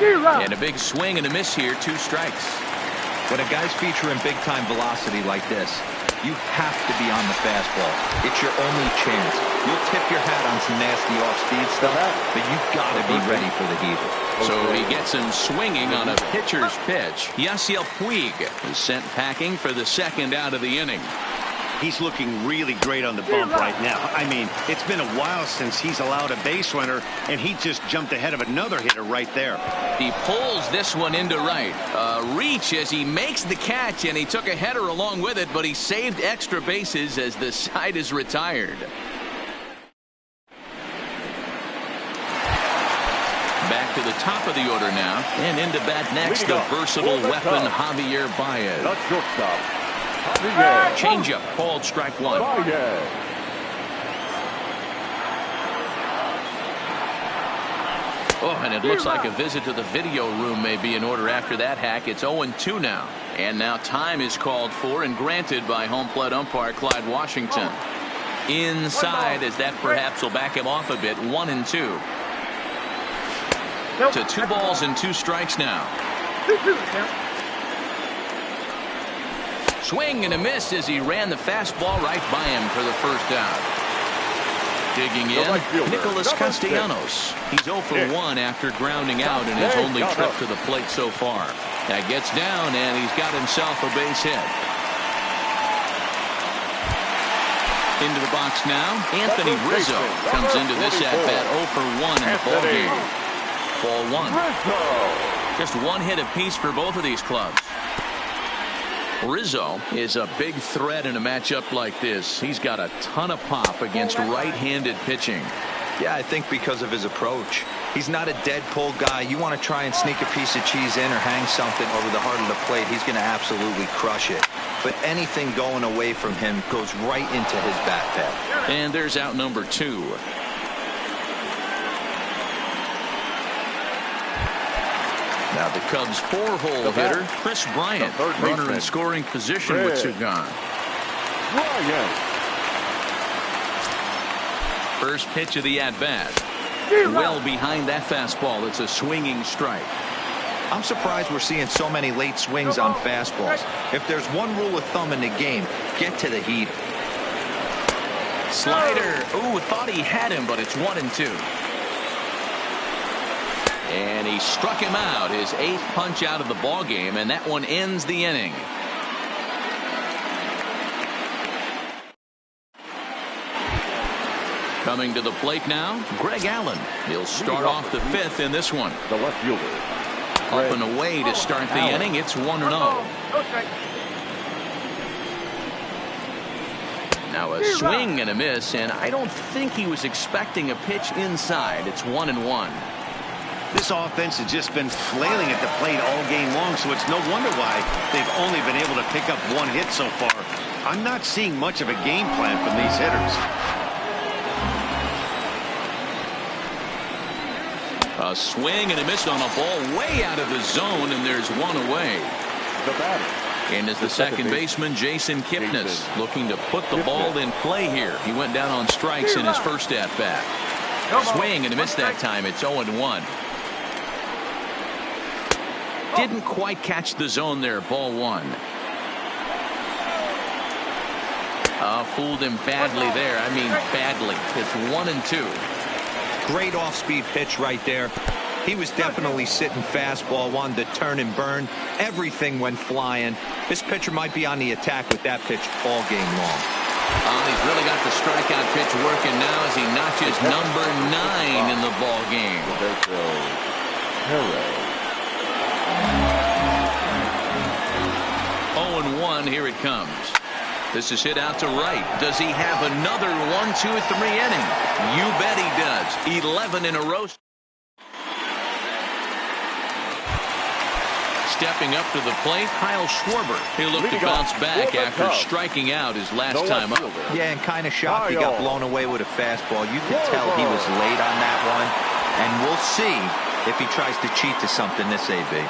And a big swing and a miss here. 2 strikes. When a guy's featuring big-time velocity like this, you have to be on the fastball. It's your only chance. You'll tip your hat on some nasty off-speed stuff, but you've got to be ready for the heater. So he gets him swinging on a pitcher's pitch. Yasiel Puig is sent packing for the 2nd out of the inning. He's looking really great on the bump right now. I mean, it's been a while since he's allowed a base runner, and he just jumped ahead of another hitter right there. He pulls this one into right. Reach as he makes the catch, and he took a header along with it, but he saved extra bases as the side is retired. Back to the top of the order now, and into bat next, the versatile weapon Javier Baez. Changeup called strike 1. Oh, and it looks like a visit to the video room may be in order after that hack. It's 0-2 now. And now time is called for and granted by home plate umpire Clyde Washington. Inside, as that perhaps will back him off a bit. 1-2. To 2 balls and 2 strikes now. Swing and a miss as he ran the fastball right by him for the first out. Digging in, Nicholas Castellanos. He's 0 for 1 after grounding out in his only trip to the plate so far. That gets down, and he's got himself a base hit. Into the box now, Anthony Rizzo comes into this at-bat 0 for 1 in the ballgame. Ball 1. Just 1 hit apiece for both of these clubs. Rizzo is a big threat in a matchup like this. He's got a ton of pop against right-handed pitching. Yeah, I think because of his approach. He's not a dead pull guy. You want to try and sneak a piece of cheese in or hang something over the heart of the plate, he's going to absolutely crush it. But anything going away from him goes right into his bat pad. And there's out number 2. Now the Cubs' 4-hole hitter, Chris Bryant, runner in scoring position with 2 gone. Ryan. First pitch of the at-bat. Well behind that fastball. It's a swinging strike. I'm surprised we're seeing so many late swings on fastballs. If there's one rule of thumb in the game, get to the heat. Slider. Ooh, thought he had him, but it's 1-2. And he struck him out. His 8th punch out of the ball game, and that one ends the inning. Coming to the plate now, Greg Allen. He'll start off the 5th in this one. The left fielder. Up and away to start the inning. It's 1-0. Now a swing and a miss, and I don't think he was expecting a pitch inside. It's 1-1. This offense has just been flailing at the plate all game long, so it's no wonder why they've only been able to pick up 1 hit so far. I'm not seeing much of a game plan from these hitters. A swing and a miss on a ball way out of the zone, and there's 1 away. The batter. And as the second baseman, Jason Kipnis, looking to put the ball in play here. He went down on strikes in his first at-bat. Swing and a miss that time. It's 0-1. Didn't quite catch the zone there. Ball 1. Fooled him badly there. I mean badly. It's 1-2. Great off-speed pitch right there. He was definitely sitting fastball, wanted to turn and burn. Everything went flying. This pitcher might be on the attack with that pitch all game long. He's really got the strikeout pitch working now as he notches number 9 in the ball game. 0-1, here it comes. This is hit out to right. Does he have another 1, 2, 3 inning? You bet he does. 11 in a row. Stepping up to the plate, Kyle Schwarber. He'll look to bounce back after striking out his last time up. Yeah, and kind of shocked he got blown away with a fastball. You could tell he was late on that one. And we'll see if he tries to cheat to something this AB.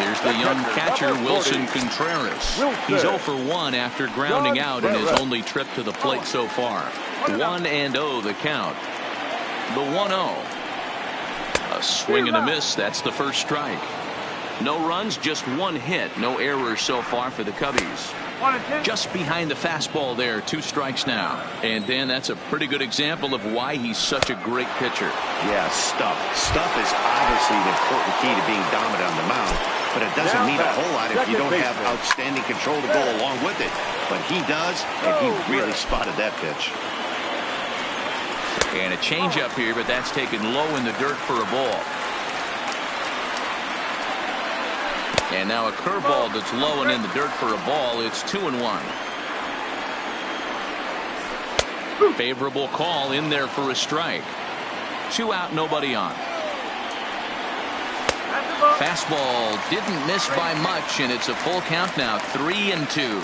Here's the young catcher, Wilson Contreras. He's 0 for 1 after grounding out in his only trip to the plate so far. 1-0 the count. The 1-0. A swing and a miss. That's the first strike. No runs, just 1 hit. No errors so far for the Cubbies. Just behind the fastball there. 2 strikes now. And Dan, that's a pretty good example of why he's such a great pitcher. Yeah, stuff. Stuff is obviously an important key to being dominant on the mound. But it doesn't mean a whole lot if you don't have outstanding control to go along with it. But he does, and he really spotted that pitch. And a changeup here, but that's taken low in the dirt for a ball. And now a curveball that's low and in the dirt for a ball. It's 2-1. Favorable call in there for a strike. 2 out, nobody on. Fastball didn't miss by much, and it's a full count now. 3-2.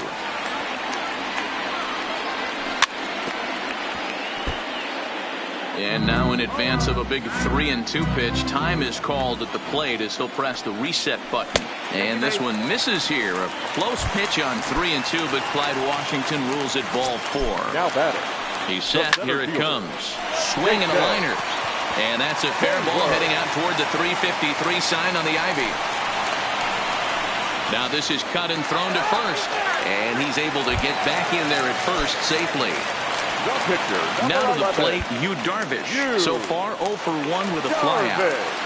And now in advance of a big 3-2 pitch, time is called at the plate as he'll press the reset button. And this one misses here. A close pitch on 3-2, but Clyde Washington rules it ball 4. Now batter. He's set. Here it comes. Swing and a liner. And that's a fair ball heading out toward the 353 sign on the ivy. Now this is cut and thrown to first. And he's able to get back in there at first safely. Now to the plate, Yu Darvish. So far 0 for 1 with a flyout.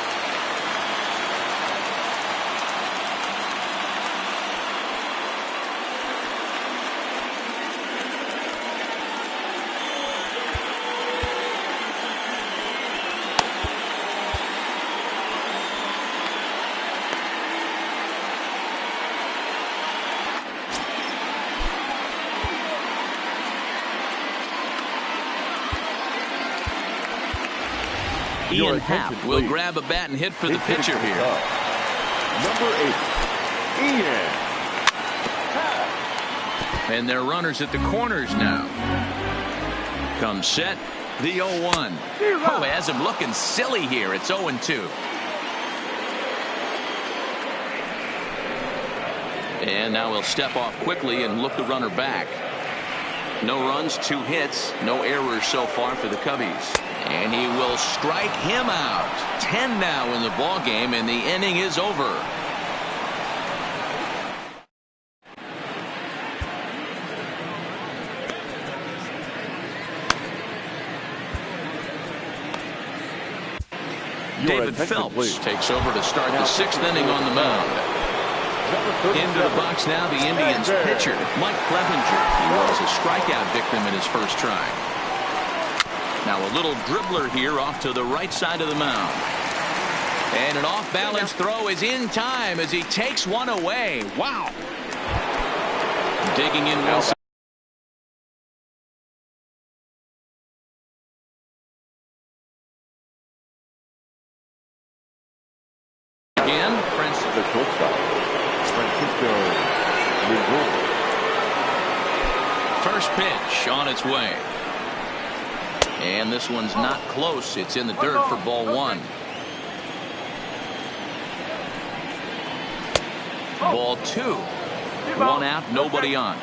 Ian Happ will grab a bat and hit for the pitcher here. Number 8, Ian Happ. And they're runners at the corners now. Come set, the 0-1. Oh, has him looking silly here. It's 0-2. And now he'll step off quickly and look the runner back. No runs, 2 hits, no errors so far for the Cubbies. And he will strike him out. 10 now in the ball game, and the inning is over. David Phelps takes over to start the 6th inning on the mound. Into the box now, the Indians pitcher, Mike Clevenger. He was a strikeout victim in his first try. Now a little dribbler here off to the right side of the mound. And an off-balance throw is in time as he takes one away. Wow. Digging in Wilson. Again, the shortstop, Francisco Lindor. First pitch on its way. And this one's not close. It's in the dirt for ball 1. Ball 2. 1 out, nobody on.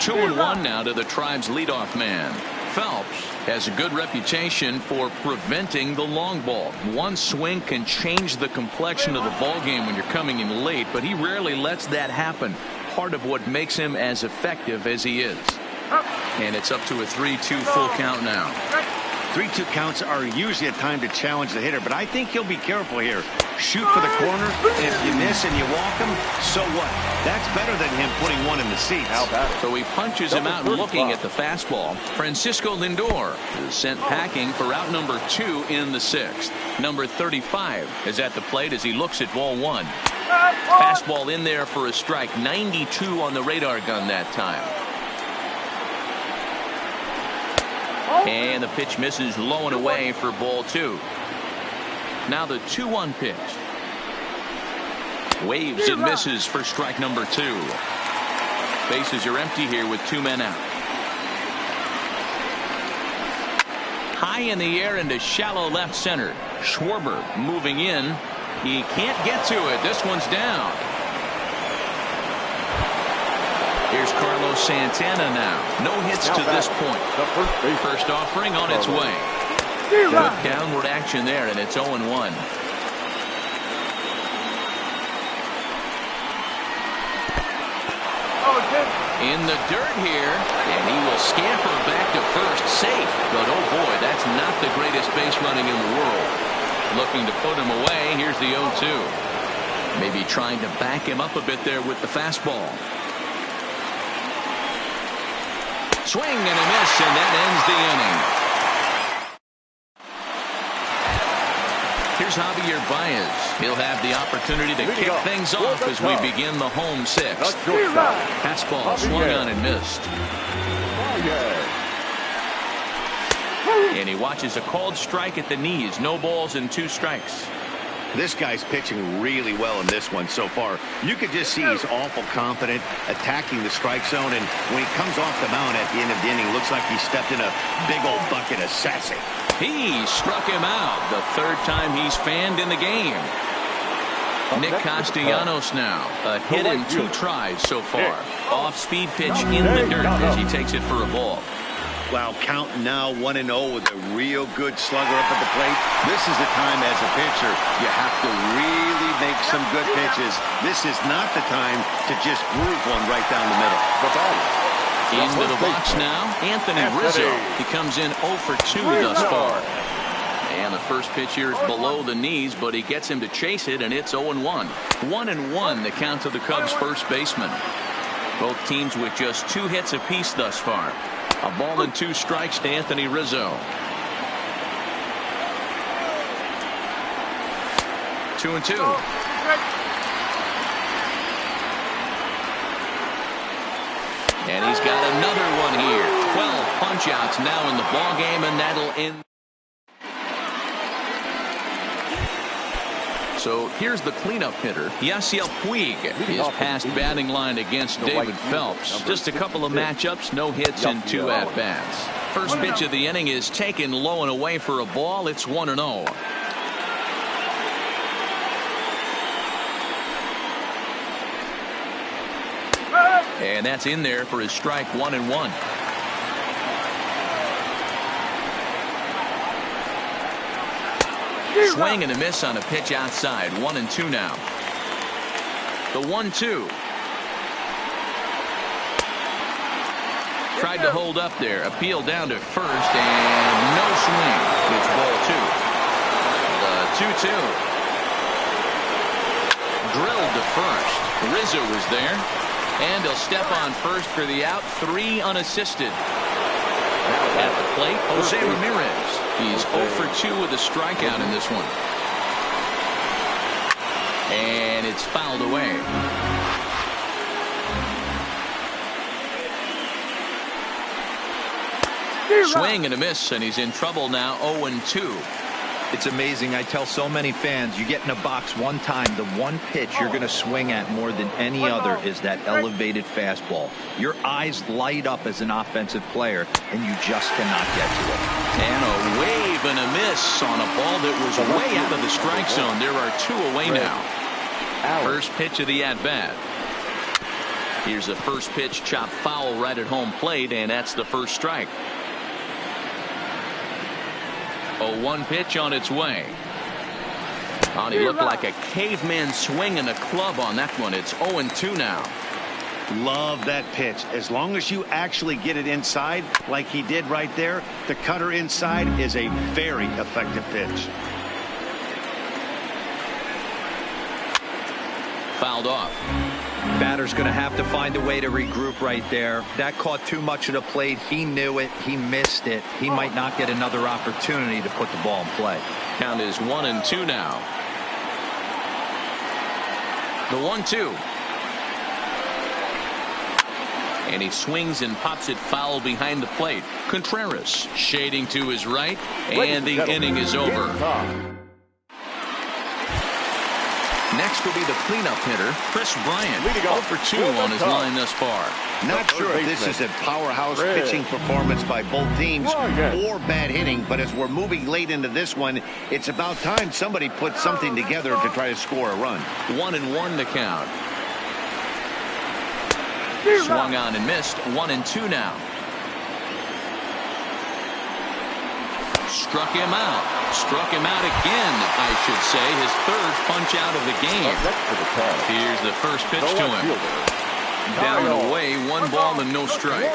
2-1 now to the Tribe's leadoff man. Phelps has a good reputation for preventing the long ball. One swing can change the complexion of the ball game when you're coming in late, but he rarely lets that happen. Part of what makes him as effective as he is. And it's up to a 3-2 full count now. 3-2 counts are usually a time to challenge the hitter, but I think he'll be careful here. Shoot for the corner, and if you miss and you walk him, so what? That's better than him putting one in the seats. So he punches him out looking at the fastball. Francisco Lindor is sent packing for out number 2 in the 6th. Number 35 is at the plate as he looks at ball 1. Fastball in there for a strike. 92 on the radar gun that time. And the pitch misses low and away for ball 2. Now the 2-1 pitch. Waves and misses for strike number 2. Bases are empty here with 2 men out. High in the air into shallow left center. Schwarber moving in. He can't get to it. This one's down. Here's Carlos Santana now. No hits to this point. First offering on its way. Good downward action there, and it's 0-1. In the dirt here, and he will scamper back to first, safe. But oh boy, that's not the greatest base running in the world. Looking to put him away. Here's the 0-2. Maybe trying to back him up a bit there with the fastball. Swing and a miss, and that ends the inning. Here's Javier Baez. He'll have the opportunity to kick things off as we begin the home 6th. Fastball swung on and missed. And he watches a called strike at the knees. No balls and 2 strikes. This guy's pitching really well in this one so far. You could just see he's awful confident attacking the strike zone, and when he comes off the mound at the end of the inning, looks like he stepped in a big old bucket of sassy. He struck him out the 3rd time he's fanned in the game. Nick Castellanos now. A hit in 2 tries so far. Off-speed pitch in the dirt as he takes it for a ball. Wow, counting now 1-0 with a real good slugger up at the plate. This is the time as a pitcher you have to really make some good pitches. This is not the time to just groove one right down the middle. Into the box now, Anthony Rizzo. He comes in 0 for 2 thus far. And the first pitch here is below the knees, but he gets him to chase it, and it's 0-1. 1-1 the count to the Cubs' first baseman. Both teams with just 2 hits apiece thus far. A ball and 2 strikes to Anthony Rizzo. 2-2. And he's got another one here. 12 punch-outs now in the ball game, and that'll end. So here's the cleanup hitter. Yasiel Puig is past batting line against David Phelps. Just a couple of matchups, no hits and 2 at-bats. First pitch of the inning is taken low and away for a ball. It's 1-0. And that's in there for his strike, 1-1. Swing and a miss on a pitch outside. 1-2 now. The 1-2. Tried to hold up there. Appeal down to first and no swing. It's ball 2. The 2-2. Drilled to first. Rizzo was there. And he'll step on first for the out. 3 unassisted. At the plate, Jose Ramirez. He's 0 for 2 with a strikeout in this one. And it's fouled away. Swing and a miss, and he's in trouble now, 0-2. It's amazing. I tell so many fans, you get in a box one time, the one pitch you're going to swing at more than any other is that elevated fastball. Your eyes light up as an offensive player, and you just cannot get to it. And a wave and a miss on a ball that was way out of the strike zone. There are 2 away now. First pitch of the at-bat. Here's the first pitch, chopped foul right at home plate, and that's the first strike. A 1 pitch on its way. Oh, he looked like a caveman swinging a club on that one. It's 0-2 now. Love that pitch. As long as you actually get it inside like he did right there, the cutter inside is a very effective pitch. Fouled off. Batter's going to have to find a way to regroup right there. That caught too much of the plate. He knew it. He missed it. He might not get another opportunity to put the ball in play. Count is 1-2 now. The 1-2. And he swings and pops it foul behind the plate. Contreras shading to his right, and the inning is over. Next will be the cleanup hitter, Chris Bryant. 0 for 2 on his line thus far. Not sure if this is a powerhouse pitching performance by both teams or bad hitting, but as we're moving late into this one, it's about time somebody put something together to try to score a run. 1-1 to count. Swung on and missed. 1-2 now. Struck him out. Struck him out again, I should say. His 3rd punch out of the game. Here's the first pitch to him. Down and away, 1 ball and no strike.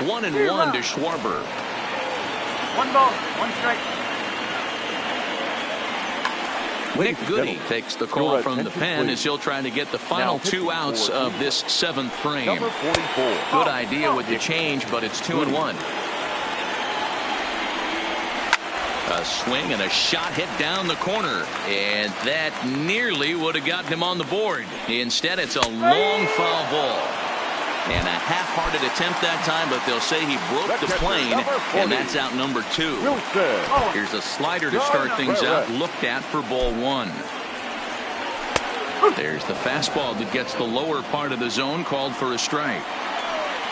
1-1 to Schwarber. 1 ball, 1 strike. Nick Goody takes the call from the pen as he'll try to get the final 2 outs of this 7th frame. Good idea with the change, but it's 2-1. A swing and a shot hit down the corner, and that nearly would have gotten him on the board. Instead, it's a long foul ball. And a half-hearted attempt that time, but they'll say he broke the plane, and that's out number 2. Here's a slider to start things out, looked at for ball 1. There's the fastball that gets the lower part of the zone, called for a strike.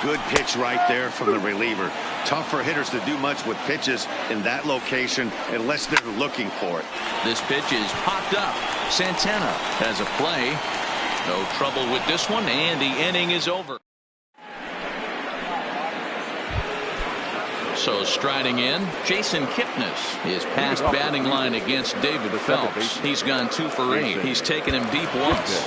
Good pitch right there from the reliever. Tough for hitters to do much with pitches in that location unless they're looking for it. This pitch is popped up. Santana has a play. No trouble with this one, and the inning is over. So striding in, Jason Kipnis is past batting line against David Phelps. He's gone 2 for 8. He's taken him deep once.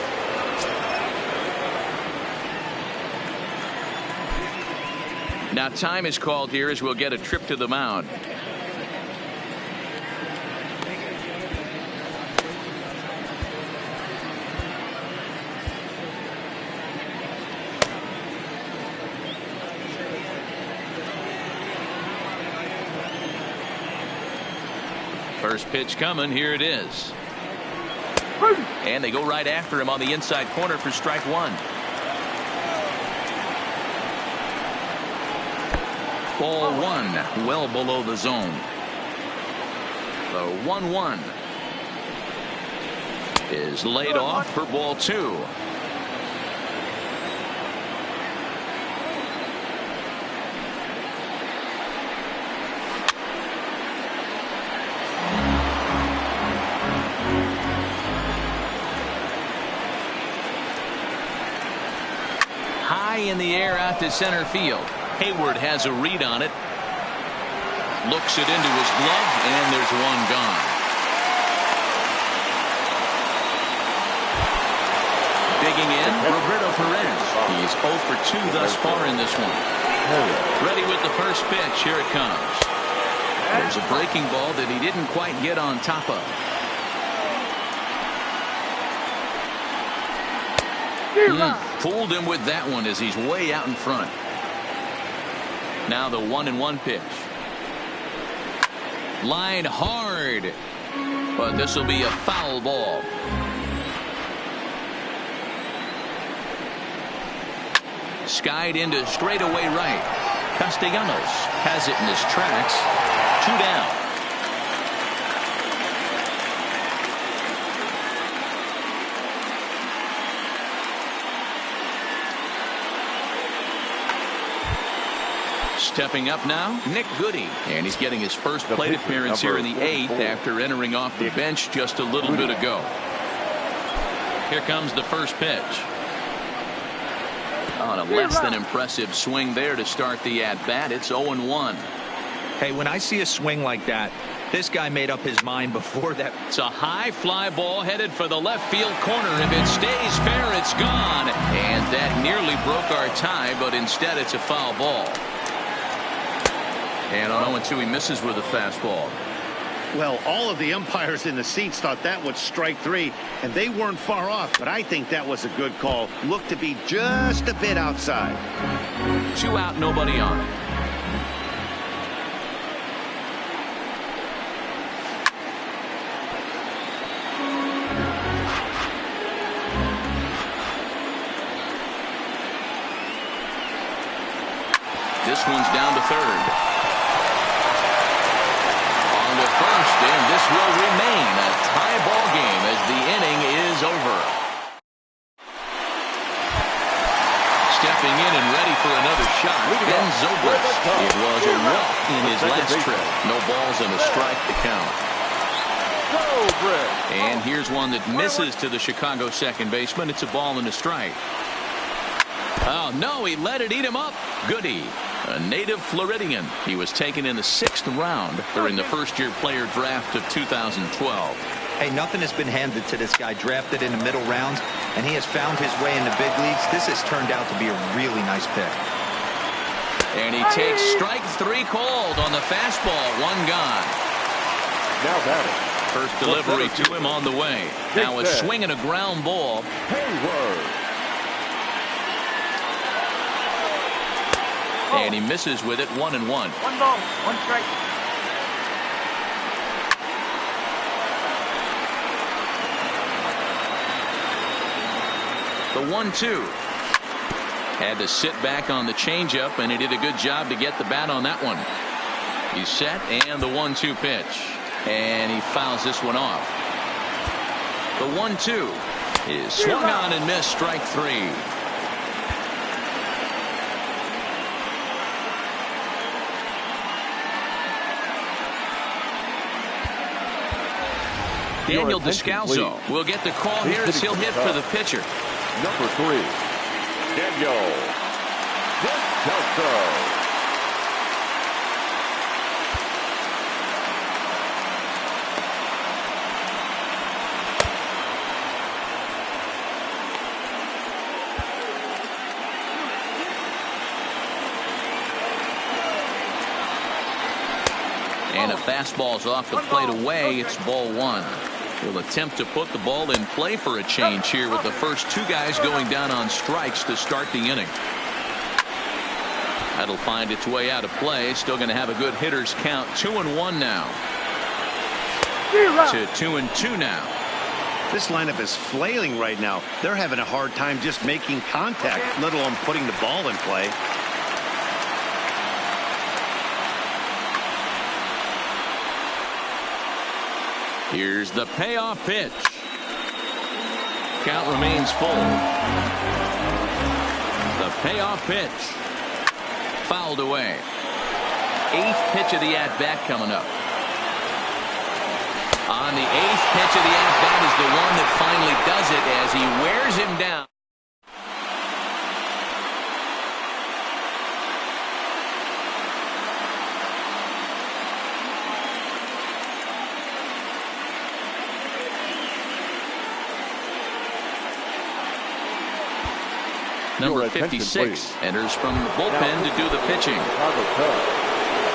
Now time is called here as we'll get a trip to the mound. First pitch coming. Here it is. And they go right after him on the inside corner for strike 1. Ball 1, well below the zone. The 1-1 is laid off for ball 2. high in the air out to center field. Hayward has a read on it. Looks it into his glove, and there's one gone. Digging in, Roberto Perez. He's 0 for 2 thus far in this one. Ready with the first pitch. Here it comes. There's a breaking ball that he didn't quite get on top of. Fooled him with that one as he's way out in front. Now the 1-1 pitch. Line hard, but this will be a foul ball. Skied into straightaway right. Castellanos has it in his tracks. 2 down. Stepping up now, Nick Goody, and he's getting his first plate appearance here in the 8th after entering off the bench just a little bit ago. Here comes the first pitch. On a less than impressive swing there to start the at-bat. It's 0-1. Hey, when I see a swing like that, this guy made up his mind before that. It's a high fly ball headed for the left field corner. If it stays fair, it's gone. And that nearly broke our tie, but instead it's a foul ball. And on 0-2, he misses with a fastball. Well, all of the umpires in the seats thought that was strike 3, and they weren't far off, but I think that was a good call. Looked to be just a bit outside. 2 out, nobody on. This one's down to third. First, and this will remain a tie ball game as the inning is over. Stepping in and ready for another shot, Ben Zobrist. It was a walk in his last trip. No balls and a strike to count. And here's one that misses to the Chicago second baseman. It's a ball and a strike. Oh, no, he let it eat him up. Goody, a native Floridian. He was taken in the 6th round during the first-year player draft of 2012. Hey, nothing has been handed to this guy. Drafted in the middle rounds, and he has found his way in the big leagues. This has turned out to be a really nice pick. And he takes strike 3 called on the fastball. 1 gone. Now batting. First delivery to him on the way. Now a swing and a ground ball. Hayward. And he misses with it. 1-1. 1 ball, 1 strike. The 1-2. Had to sit back on the changeup, and he did a good job to get the bat on that one. He's set, and the 1-2 pitch. And he fouls this one off. The 1-2 is swung on and missed. Strike 3. Daniel Descalso will get the call here as he'll hit for the pitcher. Number 3, Daniel Descalso. And a fastball's off the plate away. It's ball 1. He'll attempt to put the ball in play for a change here with the first 2 guys going down on strikes to start the inning. That'll find its way out of play. Still going to have a good hitter's count. 2-1 now. To 2-2 now. This lineup is flailing right now. They're having a hard time just making contact, let alone putting the ball in play. Here's the payoff pitch. Count remains full. The payoff pitch. Fouled away. 8th pitch of the at-bat coming up. On the 8th pitch of the at-bat is the one that finally does it as he wears him down. Number 56 enters from the bullpen to do the pitching.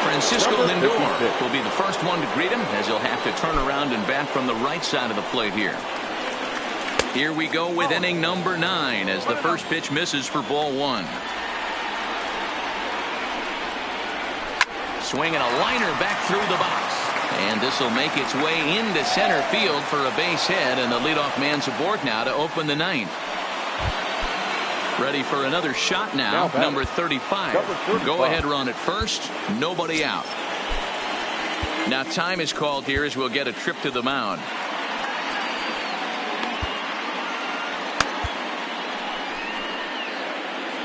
Francisco Lindor will be the first one to greet him, as he'll have to turn around and bat from the right side of the plate here. Here we go with inning number 9 as the first pitch misses for ball 1. Swinging a liner back through the box. And this will make its way into center field for a base hit, and the leadoff man's aboard now to open the 9th. Ready for another shot now, number 35. Go ahead run at first, nobody out. Now time is called here as we'll get a trip to the mound.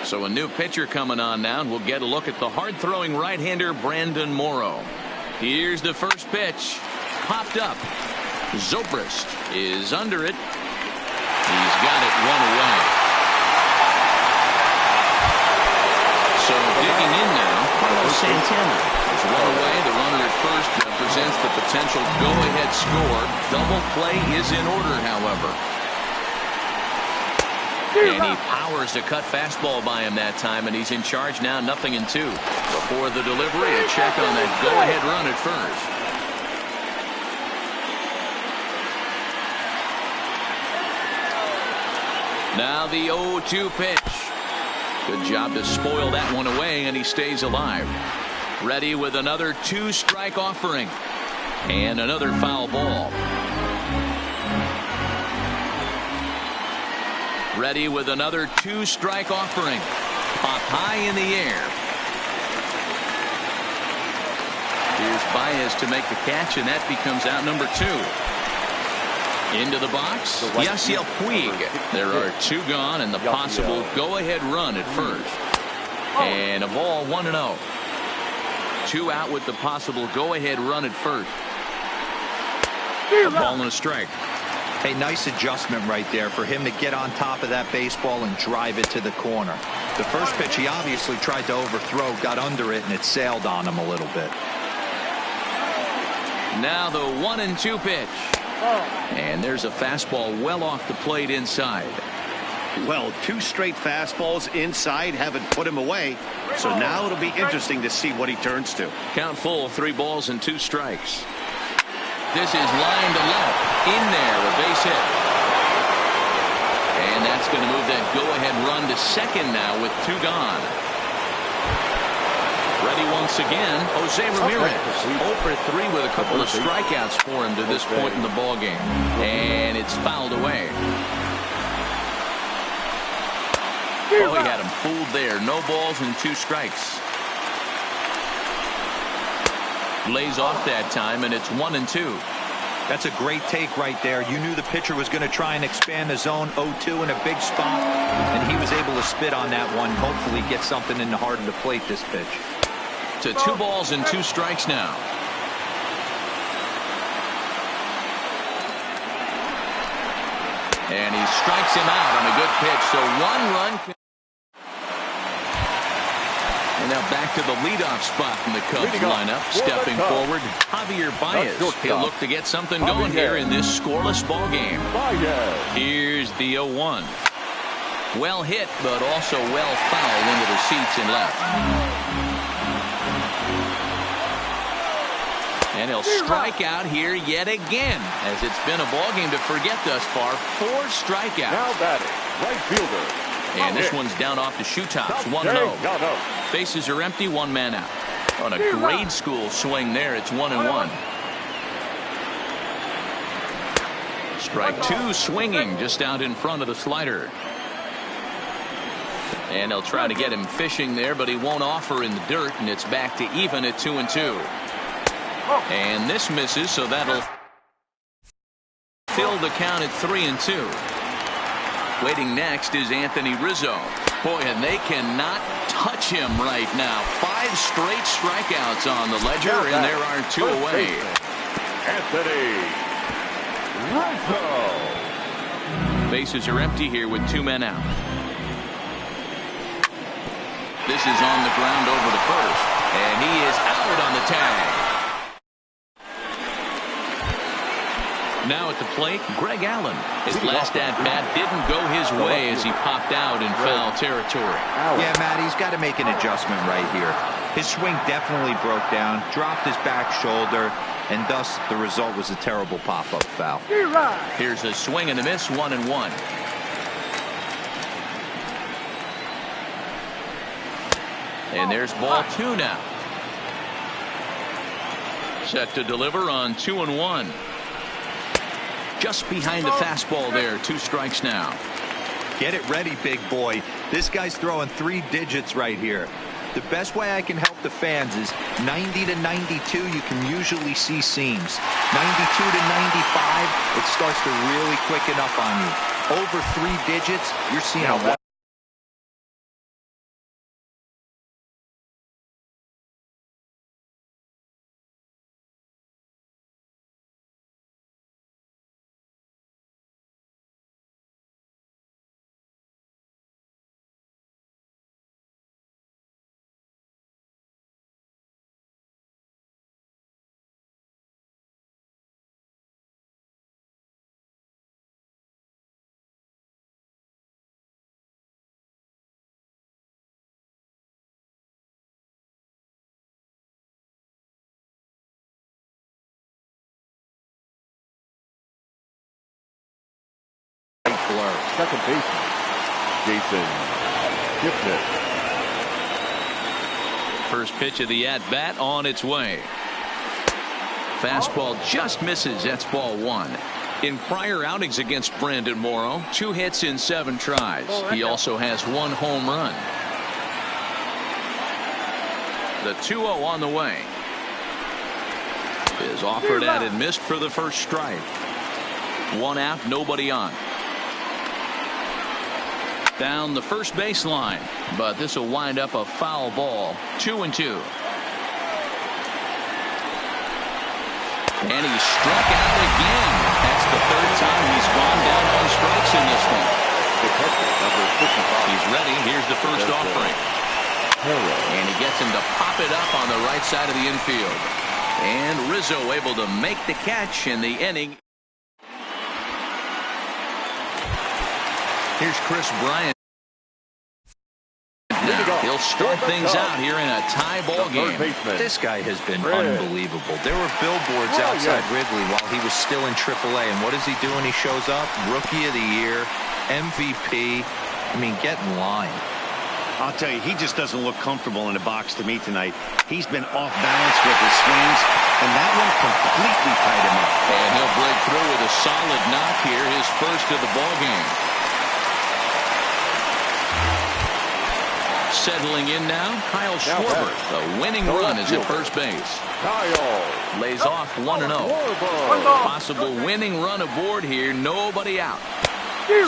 So a new pitcher coming on now, and we'll get a look at the hard-throwing right-hander Brandon Morrow. Here's the first pitch. Popped up. Zobrist is under it. He's got it one away. So digging in now, Carlos Santana. There's one away. The runner at first represents the potential go-ahead score. Double play is in order, however. And he powers a cut fastball by him that time, and he's in charge now, 0-2. Before the delivery, a check on that go-ahead run at first. Now the 0-2 pitch. Good job to spoil that one away, and he stays alive. Ready with another 2-strike offering. And another foul ball. Ready with another 2-strike offering. Pop high in the air. Here's Baez to make the catch, and that becomes out number 2. Into the box, Yasiel Puig. There are 2 gone, and the possible go-ahead run at first. And a ball 1-0. 2 out with the possible go-ahead run at first. A ball and a strike. Hey, nice adjustment right there for him to get on top of that baseball and drive it to the corner. The first pitch he obviously tried to overthrow, got under it, and it sailed on him a little bit. Now the 1-2 pitch. And there's a fastball well off the plate inside. Well, 2 straight fastballs inside haven't put him away. So now it'll be interesting to see what he turns to. Count full, 3 balls and 2 strikes. This is line to left. In there, a base hit. And that's going to move that go-ahead run to second now with 2 gone. Ready once again, Jose Ramirez. 0-for-3 with a couple of strikeouts for him to this point in the ballgame. And it's fouled away. Oh, he had him fooled there. No balls and 2 strikes. Lays off that time, and it's 1-2. That's a great take right there. You knew the pitcher was going to try and expand the zone. 0-2 in a big spot, and he was able to spit on that one. Hopefully get something in the heart of the plate this pitch. To 2 balls and 2 strikes now. And he strikes him out on a good pitch. So 1 run. And now back to the leadoff spot in the Cubs lineup. Stepping forward, Javier Baez. He'll look to get something going here in this scoreless ball game. Here's the 0-1. Well hit, but also well fouled into the seats and left. And he'll strike out here yet again, as it's been a ball game to forget thus far. 4 strikeouts. Now batting, right fielder. And this one's down off the shoe tops. 1-0. Bases are empty, 1 man out. On a grade school swing there, it's 1-1. Strike 2 swinging just out in front of the slider. And they'll try to get him fishing there, but he won't offer in the dirt, and it's back to even at 2-2. And this misses, so that'll fill the count at 3-2. Waiting next is Anthony Rizzo. Boy, and they cannot touch him right now. 5 straight strikeouts on the ledger, and there are 2 away. Anthony Rizzo. Bases are empty here with 2 men out. This is on the ground over to first, and he is out on the tag. Now at the plate, Greg Allen. His last at-bat didn't go his way as he popped out in foul territory. Yeah, Matt, he's got to make an adjustment right here. His swing definitely broke down, dropped his back shoulder, and thus the result was a terrible pop-up foul. Here's a swing and a miss, 1-1. And there's ball 2 now. Set to deliver on 2-1. Just behind the fastball there. 2 strikes now. Get it ready, big boy. This guy's throwing 3 digits right here. The best way I can help the fans is 90 to 92. You can usually see seams. 92 to 95, it starts to really quicken up on you. Over 3 digits, you're seeing a lot. Second baseman, Jason Gibson. First pitch of the at-bat on its way. Fastball just misses. That's ball 1. In prior outings against Brandon Morrow, 2 hits in 7 tries. He also has 1 home run. The 2-0 on the way. Is offered at and missed for the first strike. 1 out, nobody on. Down the first baseline, but this will wind up a foul ball. 2-2. And he struck out again. That's the 3rd time he's gone down on strikes in this one. He's ready. Here's the first offering. And he gets him to pop it up on the right side of the infield. And Rizzo able to make the catch in the inning. Here's Chris Bryant. Now he'll start things out here in a tie ball game. This guy has been unbelievable. There were billboards outside Wrigley while he was still in AAA. And what does he do when he shows up? Rookie of the Year, MVP. I mean, get in line. I'll tell you, he just doesn't look comfortable in the box to me tonight. He's been off balance with his swings, and that one completely tied him up. And he'll break through with a solid knock here, his first of the ball game. Settling in now, Kyle Schwarber. The winning run is at first base. Kyle lays off 1-0. Possible winning run aboard here. Nobody out.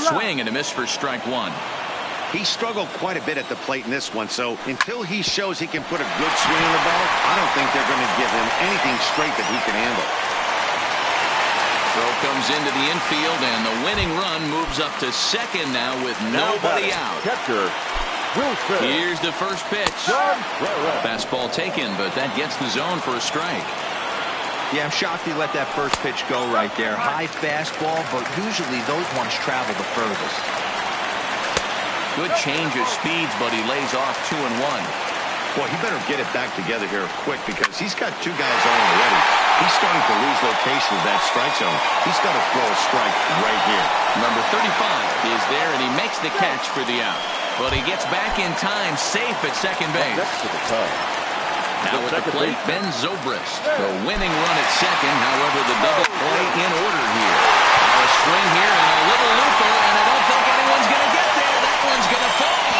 Swing and a miss for strike 1. He struggled quite a bit at the plate in this one, so until he shows he can put a good swing on the ball, I don't think they're going to give him anything straight that he can handle. Throw comes into the infield, and the winning run moves up to second now with nobody out. Catcher Wilson. Here's the first pitch. Fastball taken, but that gets the zone for a strike. Yeah, I'm shocked he let that first pitch go right there. High fastball, but usually those ones travel the furthest. Good change of speeds, but he lays off 2-1. Boy, he better get it back together here quick because he's got 2 guys on already. He's starting to lose location of that strike zone. He's got to throw a strike right here. Number 35 is there, and he makes the catch for the out. But he gets back in time, safe at second base. Next to the tub. Now at the plate, Ben Zobrist. The winning run at second, however, the double play in order here. Now a swing here and a little looper, and I don't think anyone's going to get there. That one's going to fall.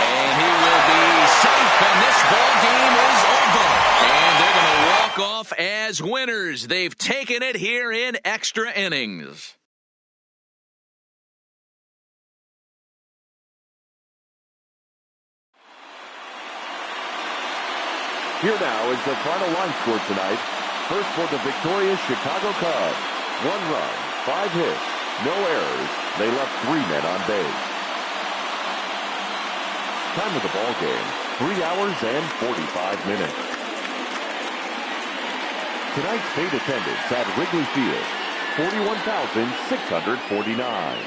And he will be safe, and this ball game is over. And they're going to walk off as winners. They've taken it here in extra innings. Here now is the final line score tonight. First for the victorious Chicago Cubs. 1 run, 5 hits, no errors. They left 3 men on base. Time of the ball game, 3 hours and 45 minutes. Tonight's paid attendance at Wrigley Field. 41,649.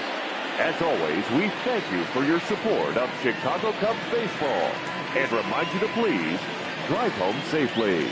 As always, we thank you for your support of Chicago Cubs baseball and remind you to please drive home safely.